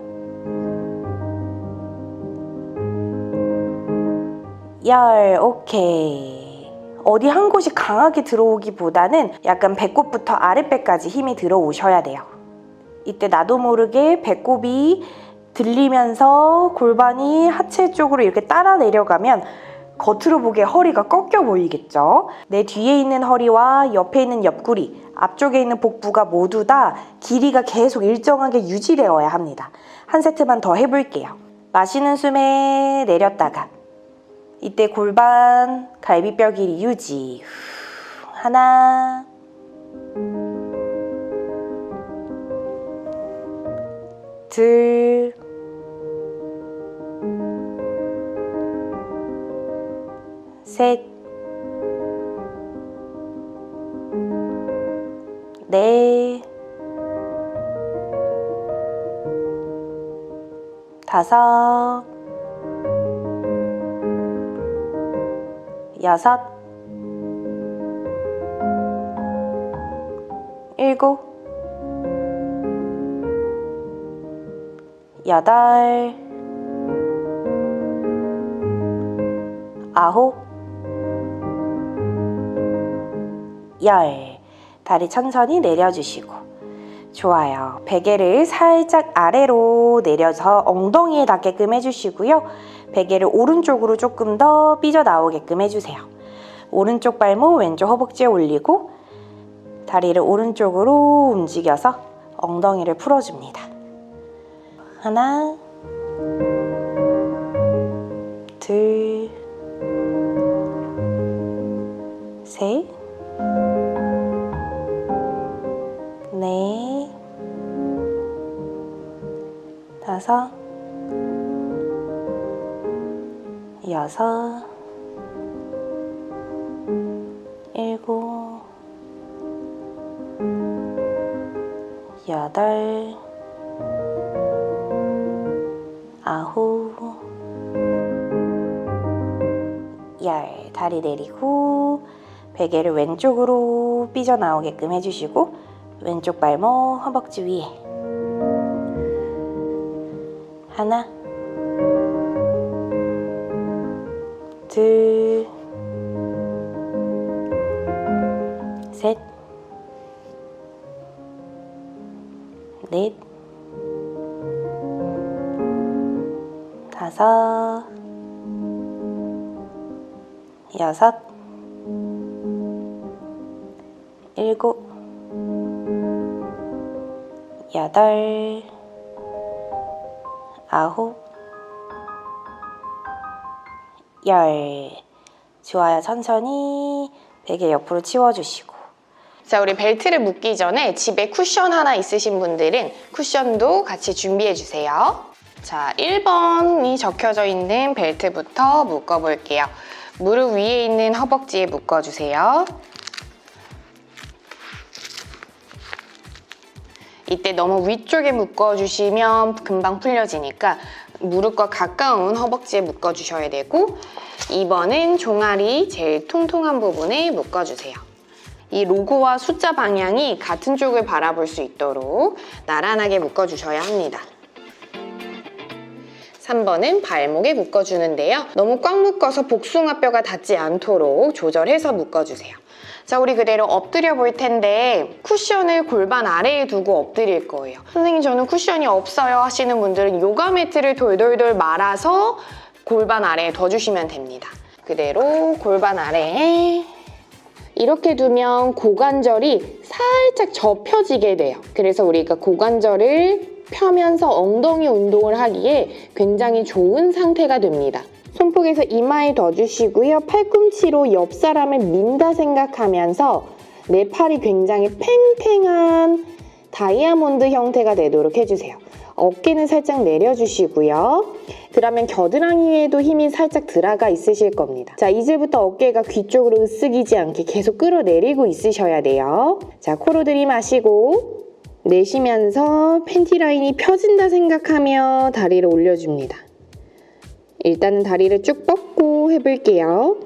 10. 오케이. 어디 한 곳이 강하게 들어오기보다는 약간 배꼽부터 아랫배까지 힘이 들어오셔야 돼요. 이때 나도 모르게 배꼽이 들리면서 골반이 하체 쪽으로 이렇게 따라 내려가면 겉으로 보기에 허리가 꺾여 보이겠죠? 내 뒤에 있는 허리와 옆에 있는 옆구리, 앞쪽에 있는 복부가 모두 다 길이가 계속 일정하게 유지되어야 합니다. 한 세트만 더 해볼게요. 마시는 숨에 내렸다가 이때 골반, 갈비뼈 길이 유지. 하나, 둘, 셋, 넷, 다섯, 여섯, 일곱, 여덟, 아홉, 열. 다리 천천히 내려주시고. 좋아요. 베개를 살짝 아래로 내려서 엉덩이에 닿게끔 해주시고요. 베개를 오른쪽으로 조금 더 삐져나오게끔 해주세요. 오른쪽 발목 왼쪽 허벅지에 올리고 다리를 오른쪽으로 움직여서 엉덩이를 풀어줍니다. 하나, 둘, 셋, 넷, 다섯, 여섯, 일곱, 여덟, 아홉, 열. 다리 내리고 베개를 왼쪽으로 삐져나오게끔 해주시고 왼쪽 발목 허벅지 위에. 하나, 둘, 셋, 넷, 다섯, 여섯, 일곱, 여덟, 아홉, 열. 좋아요. 천천히 베개 옆으로 치워주시고. 자, 우리 벨트를 묶기 전에 집에 쿠션 하나 있으신 분들은 쿠션도 같이 준비해주세요. 자, 1번이 적혀져 있는 벨트부터 묶어볼게요. 무릎 위에 있는 허벅지에 묶어주세요. 이때 너무 위쪽에 묶어주시면 금방 풀려지니까 무릎과 가까운 허벅지에 묶어주셔야 되고 2번은 종아리 제일 통통한 부분에 묶어주세요. 이 로고와 숫자 방향이 같은 쪽을 바라볼 수 있도록 나란하게 묶어주셔야 합니다. 3번은 발목에 묶어주는데요. 너무 꽉 묶어서 복숭아뼈가 닿지 않도록 조절해서 묶어주세요. 자, 우리 그대로 엎드려 볼 텐데 쿠션을 골반 아래에 두고 엎드릴 거예요. 선생님, 저는 쿠션이 없어요 하시는 분들은 요가 매트를 돌돌돌 말아서 골반 아래에 둬주시면 됩니다. 그대로 골반 아래에 이렇게 두면 고관절이 살짝 접혀지게 돼요. 그래서 우리가 고관절을 펴면서 엉덩이 운동을 하기에 굉장히 좋은 상태가 됩니다. 손목에서 이마에 둬주시고요. 팔꿈치로 옆 사람을 민다 생각하면서 내 팔이 굉장히 팽팽한 다이아몬드 형태가 되도록 해주세요. 어깨는 살짝 내려주시고요. 그러면 겨드랑이에도 힘이 살짝 들어가 있으실 겁니다. 자, 이제부터 어깨가 귀 쪽으로 으쓱이지 않게 계속 끌어내리고 있으셔야 돼요. 자, 코로 들이마시고 내쉬면서 팬티 라인이 펴진다 생각하며 다리를 올려줍니다. 일단은 다리를 쭉 뻗고 해볼게요.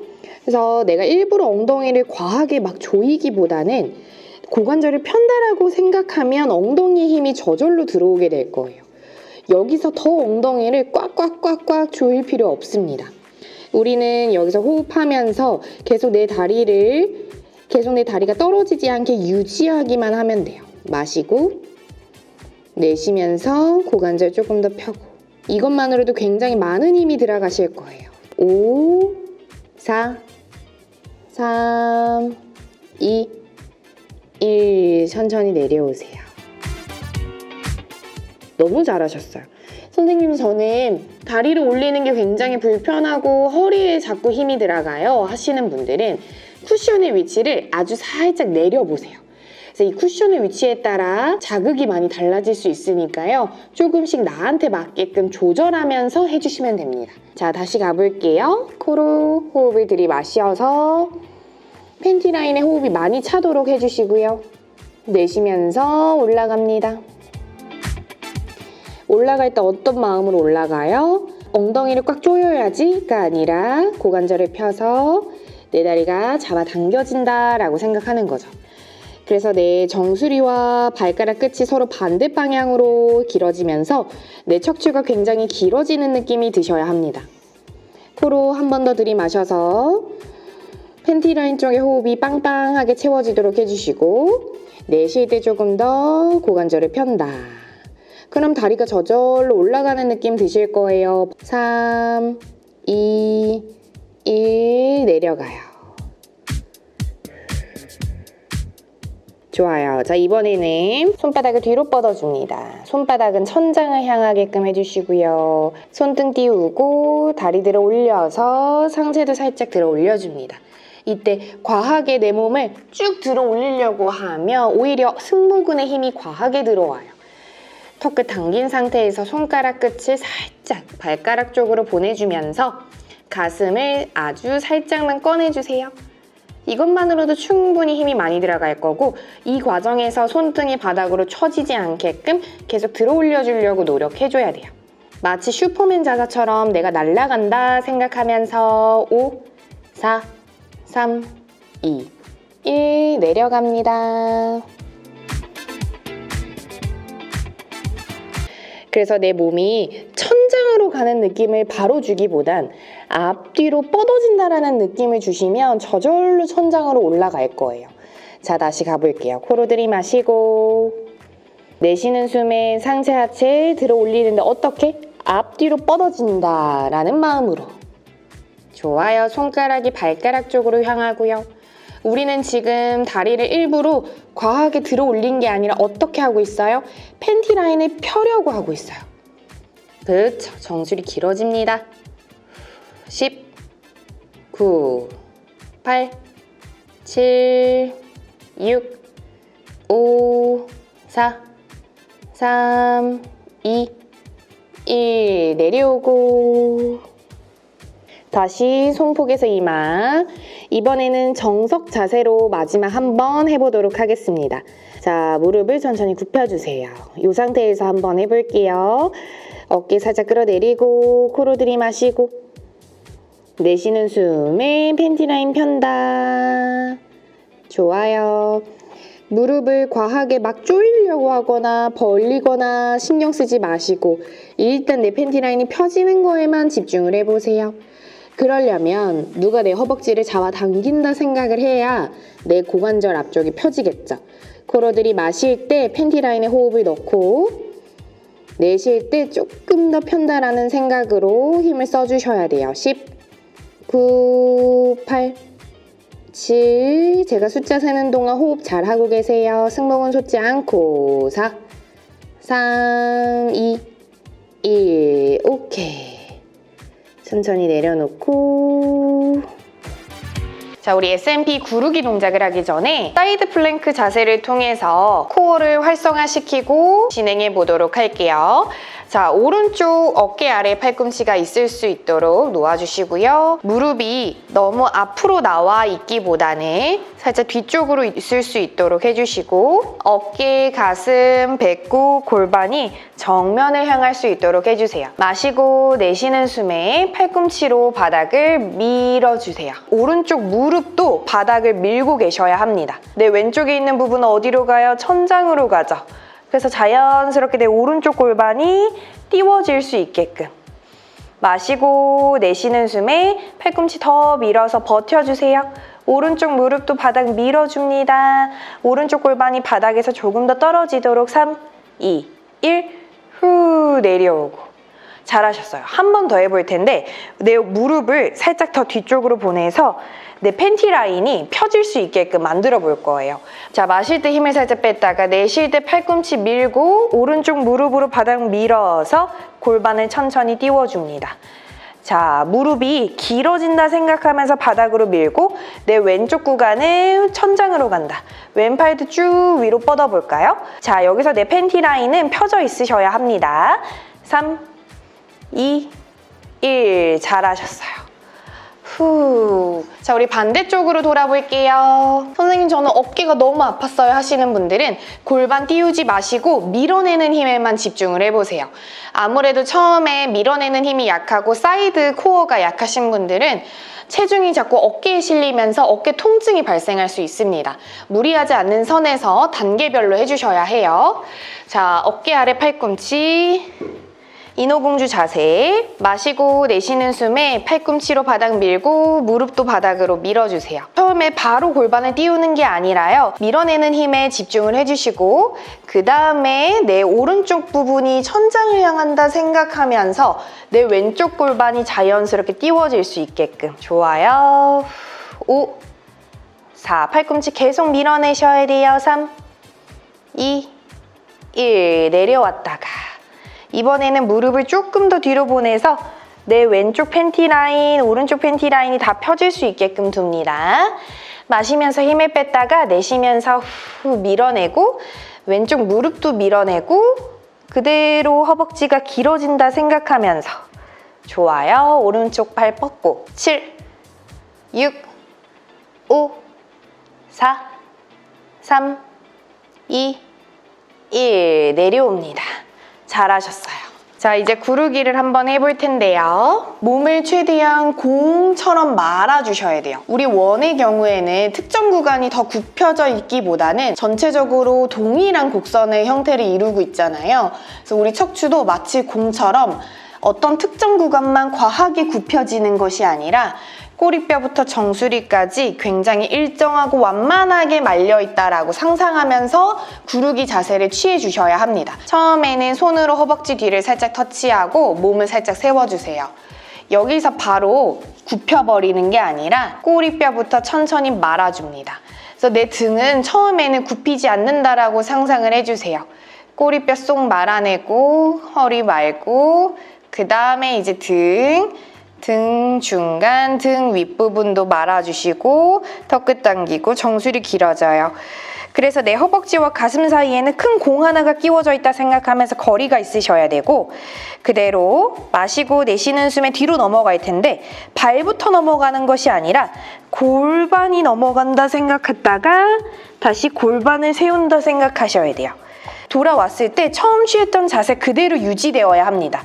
그래서 내가 일부러 엉덩이를 과하게 막 조이기보다는 고관절을 편다라고 생각하면 엉덩이에 힘이 저절로 들어오게 될 거예요. 여기서 더 엉덩이를 꽉꽉꽉꽉 조일 필요 없습니다. 우리는 여기서 호흡하면서 계속 내 다리가 떨어지지 않게 유지하기만 하면 돼요. 마시고 내쉬면서 고관절 조금 더 펴고 이것만으로도 굉장히 많은 힘이 들어가실 거예요. 5, 4, 3, 2, 1 천천히 내려오세요. 너무 잘하셨어요. 선생님, 저는 다리를 올리는 게 굉장히 불편하고 허리에 자꾸 힘이 들어가요 하시는 분들은 쿠션의 위치를 아주 살짝 내려보세요. 그래서 이 쿠션의 위치에 따라 자극이 많이 달라질 수 있으니까요. 조금씩 나한테 맞게끔 조절하면서 해주시면 됩니다. 자, 다시 가볼게요. 코로 호흡을 들이마셔서 팬티 라인에 호흡이 많이 차도록 해주시고요. 내쉬면서 올라갑니다. 올라갈 때 어떤 마음으로 올라가요? 엉덩이를 꽉 조여야지가 아니라 고관절을 펴서 내 다리가 잡아당겨진다라고 생각하는 거죠. 그래서 내 정수리와 발가락 끝이 서로 반대 방향으로 길어지면서 내 척추가 굉장히 길어지는 느낌이 드셔야 합니다. 코로 한 번 더 들이마셔서 팬티 라인 쪽에 호흡이 빵빵하게 채워지도록 해주시고 내쉴 때 조금 더 고관절을 편다. 그럼 다리가 저절로 올라가는 느낌 드실 거예요. 3, 2, 1 내려가요. 좋아요. 자, 이번에는 손바닥을 뒤로 뻗어줍니다. 손바닥은 천장을 향하게끔 해주시고요. 손등 띄우고 다리 들어 올려서 상체도 살짝 들어 올려줍니다. 이때 과하게 내 몸을 쭉 들어 올리려고 하면 오히려 승모근에 힘이 과하게 들어와요. 턱끝 당긴 상태에서 손가락 끝을 살짝 발가락 쪽으로 보내주면서 가슴을 아주 살짝만 꺼내주세요. 이것만으로도 충분히 힘이 많이 들어갈 거고 이 과정에서 손등이 바닥으로 처지지 않게끔 계속 들어 올려주려고 노력해줘야 돼요. 마치 슈퍼맨 자세처럼 내가 날아간다 생각하면서 5, 4, 3, 2, 1 내려갑니다. 그래서 내 몸이 천장으로 가는 느낌을 바로 주기보단 앞뒤로 뻗어진다라는 느낌을 주시면 저절로 천장으로 올라갈 거예요. 자, 다시 가볼게요. 코로 들이마시고 내쉬는 숨에 상체 하체 들어 올리는데 어떻게? 앞뒤로 뻗어진다라는 마음으로. 좋아요. 손가락이 발가락 쪽으로 향하고요. 우리는 지금 다리를 일부러 과하게 들어 올린 게 아니라 어떻게 하고 있어요? 팬티 라인을 펴려고 하고 있어요. 그렇죠. 정수리 길어집니다. 10, 9, 8, 7, 6, 5, 4, 3, 2, 1 내려오고 다시 손폭에서 이마. 이번에는 정석 자세로 마지막 한번 해보도록 하겠습니다. 자, 무릎을 천천히 굽혀주세요. 이 상태에서 한번 해볼게요. 어깨 살짝 끌어내리고 코로 들이마시고 내쉬는 숨에 팬티 라인 편다. 좋아요. 무릎을 과하게 막 조이려고 하거나 벌리거나 신경 쓰지 마시고 일단 내 팬티 라인이 펴지는 거에만 집중을 해보세요. 그러려면 누가 내 허벅지를 잡아당긴다 생각을 해야 내 고관절 앞쪽이 펴지겠죠. 코로 들이마실 때 팬티 라인에 호흡을 넣고 내쉴 때 조금 더 편다라는 생각으로 힘을 써주셔야 돼요. 10, 9, 8, 7 제가 숫자 세는 동안 호흡 잘하고 계세요. 승모근 솟지 않고 4, 3, 2, 1 오케이. 천천히 내려놓고 자, 우리 S&P 구르기 동작을 하기 전에 사이드 플랭크 자세를 통해서 코어를 활성화시키고 진행해 보도록 할게요. 자, 오른쪽 어깨 아래 팔꿈치가 있을 수 있도록 놓아주시고요. 무릎이 너무 앞으로 나와 있기보다는 살짝 뒤쪽으로 있을 수 있도록 해주시고 어깨, 가슴, 배꼽, 골반이 정면을 향할 수 있도록 해주세요. 마시고 내쉬는 숨에 팔꿈치로 바닥을 밀어주세요. 오른쪽 무릎도 바닥을 밀고 계셔야 합니다. 내 왼쪽에 있는 부분은 어디로 가요? 천장으로 가죠. 그래서 자연스럽게 내 오른쪽 골반이 띄워질 수 있게끔 마시고 내쉬는 숨에 팔꿈치 더 밀어서 버텨주세요. 오른쪽 무릎도 바닥 밀어줍니다. 오른쪽 골반이 바닥에서 조금 더 떨어지도록 3, 2, 1 후 내려오고 잘하셨어요. 한 번 더 해볼 텐데 내 무릎을 살짝 더 뒤쪽으로 보내서 내 팬티 라인이 펴질 수 있게끔 만들어 볼 거예요. 자, 마실 때 힘을 살짝 뺐다가 내쉴 때 팔꿈치 밀고 오른쪽 무릎으로 바닥 밀어서 골반을 천천히 띄워줍니다. 자, 무릎이 길어진다 생각하면서 바닥으로 밀고 내 왼쪽 구간은 천장으로 간다. 왼팔도 쭉 위로 뻗어볼까요? 자, 여기서 내 팬티 라인은 펴져 있으셔야 합니다. 3, 2, 1 잘하셨어요. 후. 자, 우리 반대쪽으로 돌아볼게요. 선생님, 저는 어깨가 너무 아팠어요 하시는 분들은 골반 띄우지 마시고 밀어내는 힘에만 집중을 해보세요. 아무래도 처음에 밀어내는 힘이 약하고 사이드 코어가 약하신 분들은 체중이 자꾸 어깨에 실리면서 어깨 통증이 발생할 수 있습니다. 무리하지 않는 선에서 단계별로 해주셔야 해요. 자, 어깨 아래 팔꿈치 인어공주 자세. 마시고 내쉬는 숨에 팔꿈치로 바닥 밀고 무릎도 바닥으로 밀어주세요. 처음에 바로 골반을 띄우는 게 아니라요. 밀어내는 힘에 집중을 해주시고 그 다음에 내 오른쪽 부분이 천장을 향한다 생각하면서 내 왼쪽 골반이 자연스럽게 띄워질 수 있게끔. 좋아요. 5, 4, 팔꿈치 계속 밀어내셔야 돼요. 3, 2, 1 내려왔다가 이번에는 무릎을 조금 더 뒤로 보내서 내 왼쪽 팬티 라인, 오른쪽 팬티 라인이 다 펴질 수 있게끔 둡니다. 마시면서 힘을 뺐다가 내쉬면서 후 밀어내고 왼쪽 무릎도 밀어내고 그대로 허벅지가 길어진다 생각하면서 좋아요. 오른쪽 팔 뻗고 7, 6, 5, 4, 3, 2, 1 내려옵니다. 잘하셨어요. 자, 이제 구르기를 한번 해볼 텐데요. 몸을 최대한 공처럼 말아주셔야 돼요. 우리 원의 경우에는 특정 구간이 더 굽혀져 있기보다는 전체적으로 동일한 곡선의 형태를 이루고 있잖아요. 그래서 우리 척추도 마치 공처럼 어떤 특정 구간만 과하게 굽혀지는 것이 아니라 꼬리뼈부터 정수리까지 굉장히 일정하고 완만하게 말려있다라고 상상하면서 구르기 자세를 취해주셔야 합니다. 처음에는 손으로 허벅지 뒤를 살짝 터치하고 몸을 살짝 세워주세요. 여기서 바로 굽혀버리는 게 아니라 꼬리뼈부터 천천히 말아줍니다. 그래서 내 등은 처음에는 굽히지 않는다라고 상상을 해주세요. 꼬리뼈 쏙 말아내고 허리 말고 그 다음에 이제 등 중간, 등 윗부분도 말아주시고 턱끝 당기고 정수리 길어져요. 그래서 내 허벅지와 가슴 사이에는 큰 공 하나가 끼워져 있다 생각하면서 거리가 있으셔야 되고 그대로 마시고 내쉬는 숨에 뒤로 넘어갈 텐데 발부터 넘어가는 것이 아니라 골반이 넘어간다 생각했다가 다시 골반을 세운다 생각하셔야 돼요. 돌아왔을 때 처음 취했던 자세 그대로 유지되어야 합니다.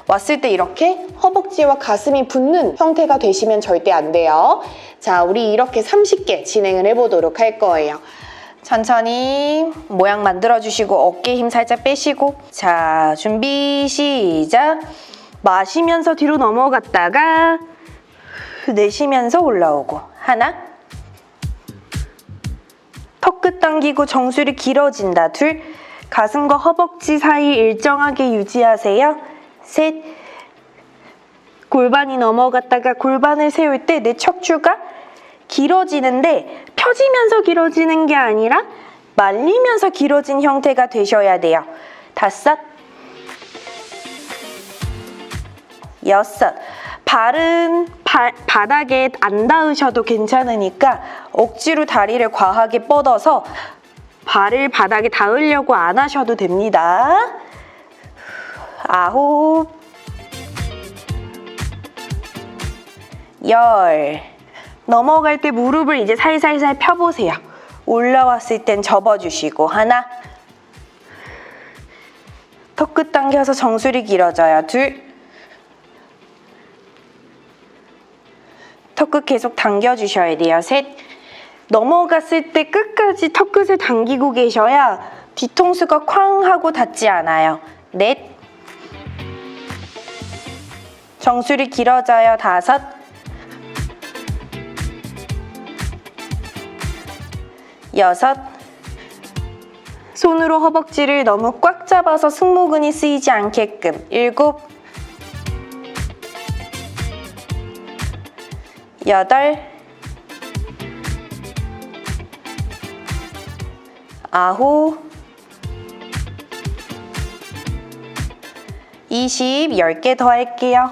왔을 때 이렇게 허벅지와 가슴이 붙는 형태가 되시면 절대 안 돼요. 자, 우리 이렇게 30개 진행을 해보도록 할 거예요. 천천히 모양 만들어주시고 어깨 힘 살짝 빼시고 자, 준비 시작. 마시면서 뒤로 넘어갔다가 내쉬면서 올라오고 하나 턱끝 당기고 정수리 길어진다 둘 가슴과 허벅지 사이 일정하게 유지하세요. 셋, 골반이 넘어갔다가 골반을 세울 때 내 척추가 길어지는데 펴지면서 길어지는 게 아니라 말리면서 길어진 형태가 되셔야 돼요. 5, 6, 발은 바닥에 안 닿으셔도 괜찮으니까 억지로 다리를 과하게 뻗어서 발을 바닥에 닿으려고 안 하셔도 됩니다. 9, 10. 넘어갈 때 무릎을 이제 살살살 펴보세요. 올라왔을 땐 접어주시고 하나, 턱끝 당겨서 정수리 길어져요. 2, 턱끝 계속 당겨주셔야 돼요. 3, 넘어갔을 때 끝까지 턱끝을 당기고 계셔야 뒤통수가 쾅 하고 닿지 않아요. 4, 정수리 길어져요. 5, 6, 손으로 허벅지를 너무 꽉 잡아서 승모근이 쓰이지 않게끔. 7, 8, 9, 20, 10개 더 할게요.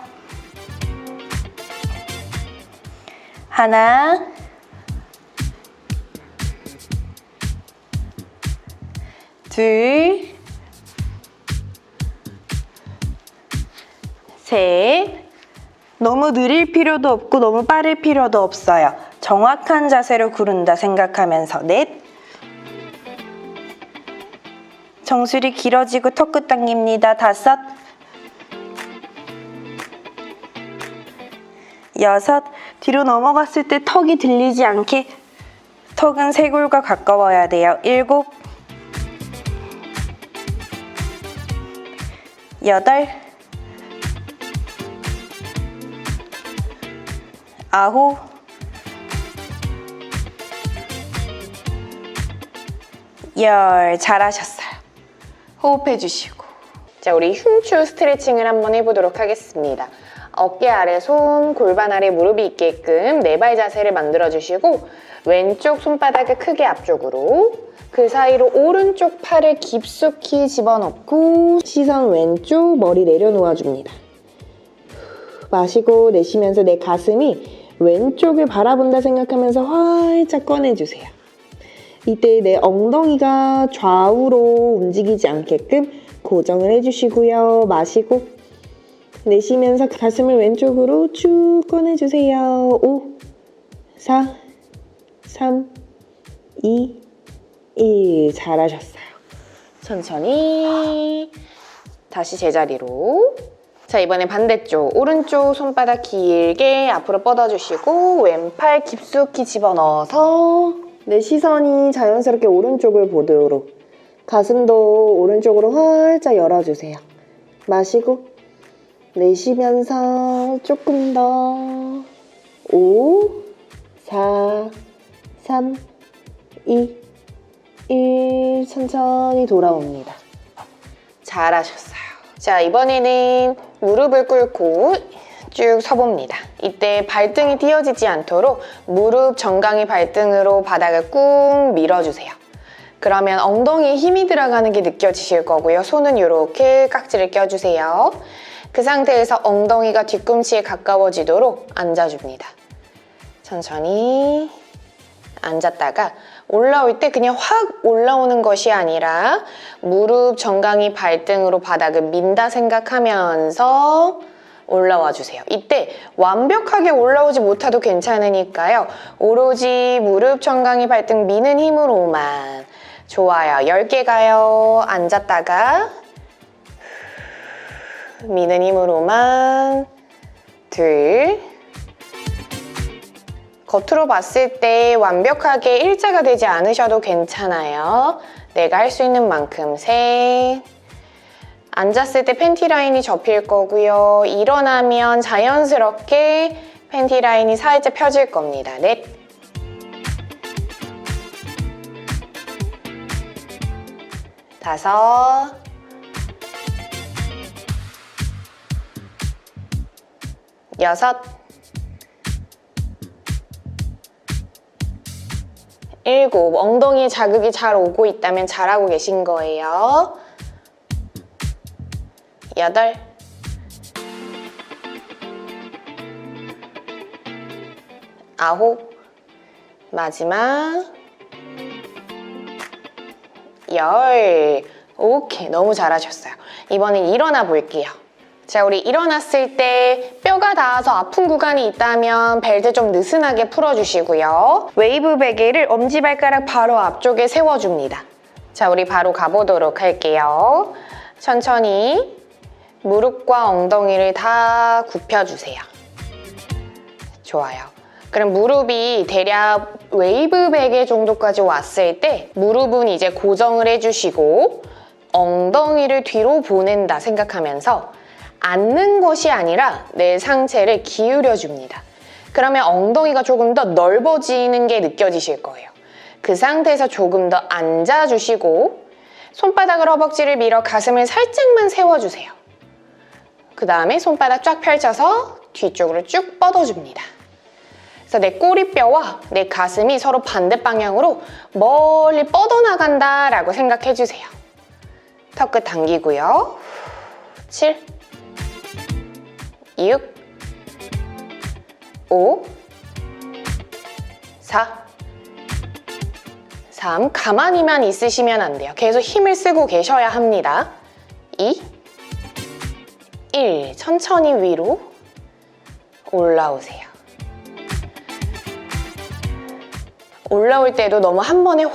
하나, 둘, 셋. 너무 느릴 필요도 없고 너무 빠를 필요도 없어요. 정확한 자세로 구른다 생각하면서. 4, 정수리 길어지고 턱끝 당깁니다. 5, 6, 뒤로 넘어갔을 때 턱이 들리지 않게 턱은 쇄골과 가까워야 돼요. 7, 8, 9, 10. 잘하셨어요. 호흡해 주시고. 자, 우리 흉추 스트레칭을 한번 해보도록 하겠습니다. 어깨 아래 손, 골반 아래 무릎이 있게끔 네 발 자세를 만들어주시고 왼쪽 손바닥을 크게 앞쪽으로, 그 사이로 오른쪽 팔을 깊숙이 집어넣고 시선 왼쪽, 머리 내려놓아줍니다. 마시고 내쉬면서 내 가슴이 왼쪽을 바라본다 생각하면서 활짝 꺼내주세요. 이때 내 엉덩이가 좌우로 움직이지 않게끔 고정을 해주시고요. 마시고 내쉬면서 가슴을 왼쪽으로 쭉 꺼내주세요. 5, 4, 3, 2, 1. 잘하셨어요. 천천히 다시 제자리로. 자, 이번엔 반대쪽 오른쪽 손바닥 길게 앞으로 뻗어주시고 왼팔 깊숙이 집어넣어서 내 시선이 자연스럽게 오른쪽을 보도록 가슴도 오른쪽으로 활짝 열어주세요. 마시고 내쉬면서 조금 더. 5, 4, 3, 2, 1. 천천히 돌아옵니다. 잘하셨어요. 자, 이번에는 무릎을 꿇고 쭉 서봅니다. 이때 발등이 띄어지지 않도록 무릎 정강이 발등으로 바닥을 꾹 밀어주세요. 그러면 엉덩이에 힘이 들어가는 게 느껴지실 거고요. 손은 이렇게 깍지를 껴주세요. 그 상태에서 엉덩이가 뒤꿈치에 가까워지도록 앉아줍니다. 천천히 앉았다가 올라올 때 그냥 확 올라오는 것이 아니라 무릎 정강이 발등으로 바닥을 민다 생각하면서 올라와 주세요. 이때 완벽하게 올라오지 못해도 괜찮으니까요. 오로지 무릎 정강이 발등 미는 힘으로만. 좋아요. 10개 가요. 앉았다가 미는 힘으로만. 2, 겉으로 봤을 때 완벽하게 일자가 되지 않으셔도 괜찮아요. 내가 할 수 있는 만큼. 3, 앉았을 때 팬티 라인이 접힐 거고요. 일어나면 자연스럽게 팬티 라인이 살짝 펴질 겁니다. 4, 5, 6, 7. 엉덩이에 자극이 잘 오고 있다면 잘하고 계신 거예요. 8, 9, 마지막 10. 오케이, 너무 잘하셨어요. 이번엔 일어나 볼게요. 자, 우리 일어났을 때 뼈가 닿아서 아픈 구간이 있다면 벨트 좀 느슨하게 풀어주시고요. 웨이브 베개를 엄지발가락 바로 앞쪽에 세워줍니다. 자, 우리 바로 가보도록 할게요. 천천히 무릎과 엉덩이를 다 굽혀주세요. 좋아요. 그럼 무릎이 대략 웨이브 베개 정도까지 왔을 때 무릎은 이제 고정을 해주시고 엉덩이를 뒤로 보낸다 생각하면서 앉는 것이 아니라 내 상체를 기울여줍니다. 그러면 엉덩이가 조금 더 넓어지는 게 느껴지실 거예요. 그 상태에서 조금 더 앉아주시고 손바닥으로 허벅지를 밀어 가슴을 살짝만 세워주세요. 그 다음에 손바닥 쫙 펼쳐서 뒤쪽으로 쭉 뻗어줍니다. 그래서 내 꼬리뼈와 내 가슴이 서로 반대 방향으로 멀리 뻗어나간다라고 생각해주세요. 턱끝 당기고요. 7, 6, 5, 4, 3. 가만히만 있으시면 안 돼요. 계속 힘을 쓰고 계셔야 합니다. 2, 1. 천천히 위로 올라오세요. 올라올 때도 너무 한 번에 확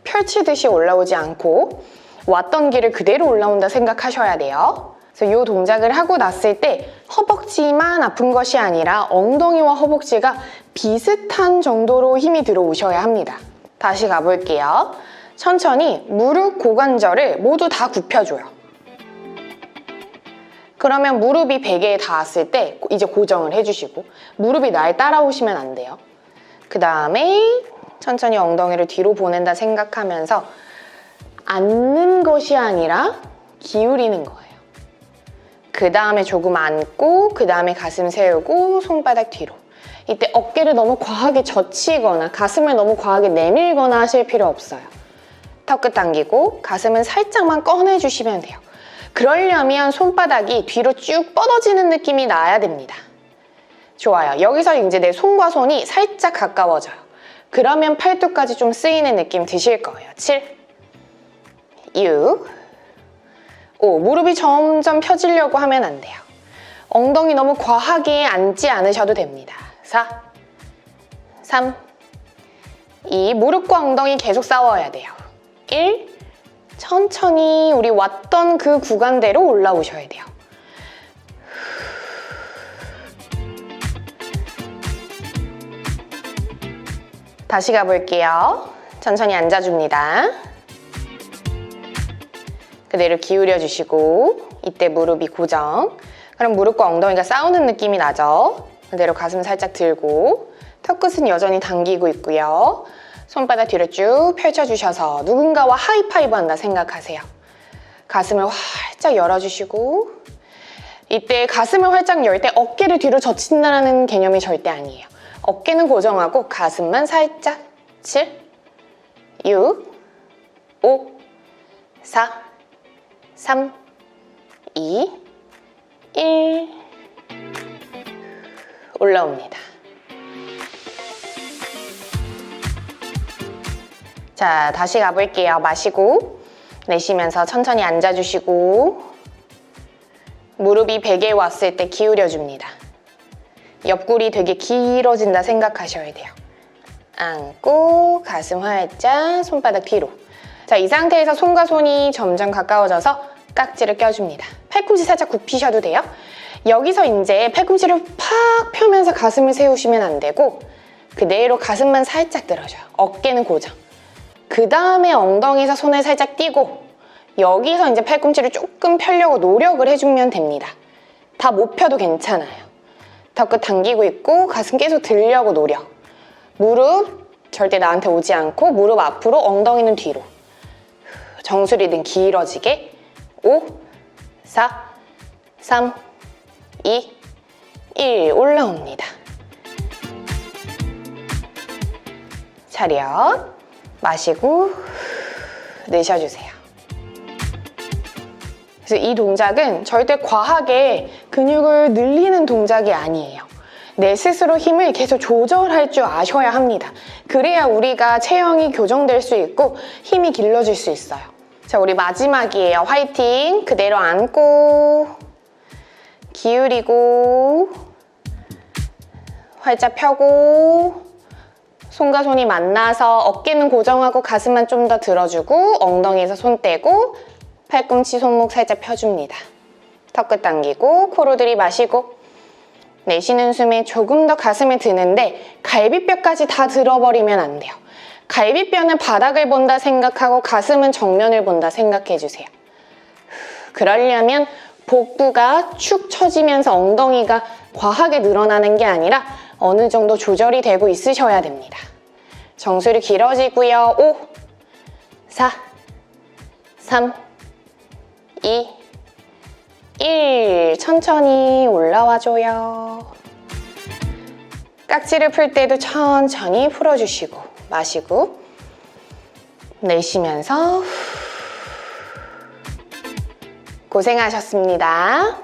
펼치듯이 올라오지 않고 왔던 길을 그대로 올라온다 생각하셔야 돼요. 그래서 이 동작을 하고 났을 때 허벅지만 아픈 것이 아니라 엉덩이와 허벅지가 비슷한 정도로 힘이 들어오셔야 합니다. 다시 가볼게요. 천천히 무릎 고관절을 모두 다 굽혀줘요. 그러면 무릎이 베개에 닿았을 때 이제 고정을 해주시고 무릎이 날 따라오시면 안 돼요. 그 다음에 천천히 엉덩이를 뒤로 보낸다 생각하면서 앉는 것이 아니라 기울이는 거예요. 그 다음에 조금 앉고 그 다음에 가슴 세우고 손바닥 뒤로. 이때 어깨를 너무 과하게 젖히거나 가슴을 너무 과하게 내밀거나 하실 필요 없어요. 턱끝 당기고 가슴은 살짝만 꺼내주시면 돼요. 그러려면 손바닥이 뒤로 쭉 뻗어지는 느낌이 나야 됩니다. 좋아요. 여기서 이제 내 손과 손이 살짝 가까워져요. 그러면 팔뚝까지 좀 쓰이는 느낌 드실 거예요. 7, 6, 5. 무릎이 점점 펴지려고 하면 안 돼요. 엉덩이 너무 과하게 앉지 않으셔도 됩니다. 4, 3, 2. 무릎과 엉덩이 계속 싸워야 돼요. 1. 천천히 우리 왔던 그 구간대로 올라오셔야 돼요. 다시 가볼게요. 천천히 앉아줍니다. 그대로 기울여 주시고 이때 무릎이 고정. 그럼 무릎과 엉덩이가 싸우는 느낌이 나죠? 그대로 가슴 살짝 들고 턱끝은 여전히 당기고 있고요. 손바닥 뒤로 쭉 펼쳐주셔서 누군가와 하이파이브 한다 생각하세요. 가슴을 활짝 열어주시고 이때 가슴을 활짝 열 때 어깨를 뒤로 젖힌다는 개념이 절대 아니에요. 어깨는 고정하고 가슴만 살짝 7, 6, 5, 4, 3, 2, 1 올라옵니다. 자, 다시 가볼게요. 마시고 내쉬면서 천천히 앉아주시고 무릎이 베개에 왔을 때 기울여줍니다. 옆구리 되게 길어진다 생각하셔야 돼요. 안고 가슴 활짝 손바닥 뒤로. 자, 이 상태에서 손과 손이 점점 가까워져서 깍지를 껴줍니다. 팔꿈치 살짝 굽히셔도 돼요. 여기서 이제 팔꿈치를 팍 펴면서 가슴을 세우시면 안 되고 그대로 가슴만 살짝 들어줘요. 어깨는 고정. 그 다음에 엉덩이에서 손을 살짝 띄고 여기서 이제 팔꿈치를 조금 펴려고 노력을 해주면 됩니다. 다 못 펴도 괜찮아요. 턱끝 당기고 있고 가슴 계속 들려고 노력. 무릎 절대 나한테 오지 않고 무릎 앞으로 엉덩이는 뒤로. 정수리는 길어지게 5, 4, 3, 2, 1 올라옵니다. 차렷 마시고 내쉬어주세요. 그래서 이 동작은 절대 과하게 근육을 늘리는 동작이 아니에요. 내 스스로 힘을 계속 조절할 줄 아셔야 합니다. 그래야 우리가 체형이 교정될 수 있고 힘이 길러질 수 있어요. 자, 우리 마지막이에요. 화이팅! 그대로 앉고 기울이고 활짝 펴고 손과 손이 만나서 어깨는 고정하고 가슴만 좀 더 들어주고 엉덩이에서 손 떼고 팔꿈치 손목 살짝 펴줍니다. 턱끝 당기고 코로 들이마시고 내쉬는 숨에 조금 더 가슴에 드는데 갈비뼈까지 다 들어버리면 안 돼요. 갈비뼈는 바닥을 본다 생각하고 가슴은 정면을 본다 생각해주세요. 그러려면 복부가 축 처지면서 엉덩이가 과하게 늘어나는 게 아니라 어느 정도 조절이 되고 있으셔야 됩니다. 정수리 길어지고요. 5, 4, 3, 2, 1. 천천히 올라와줘요. 깍지를 풀 때도 천천히 풀어주시고 마시고 내쉬면서 고생하셨습니다.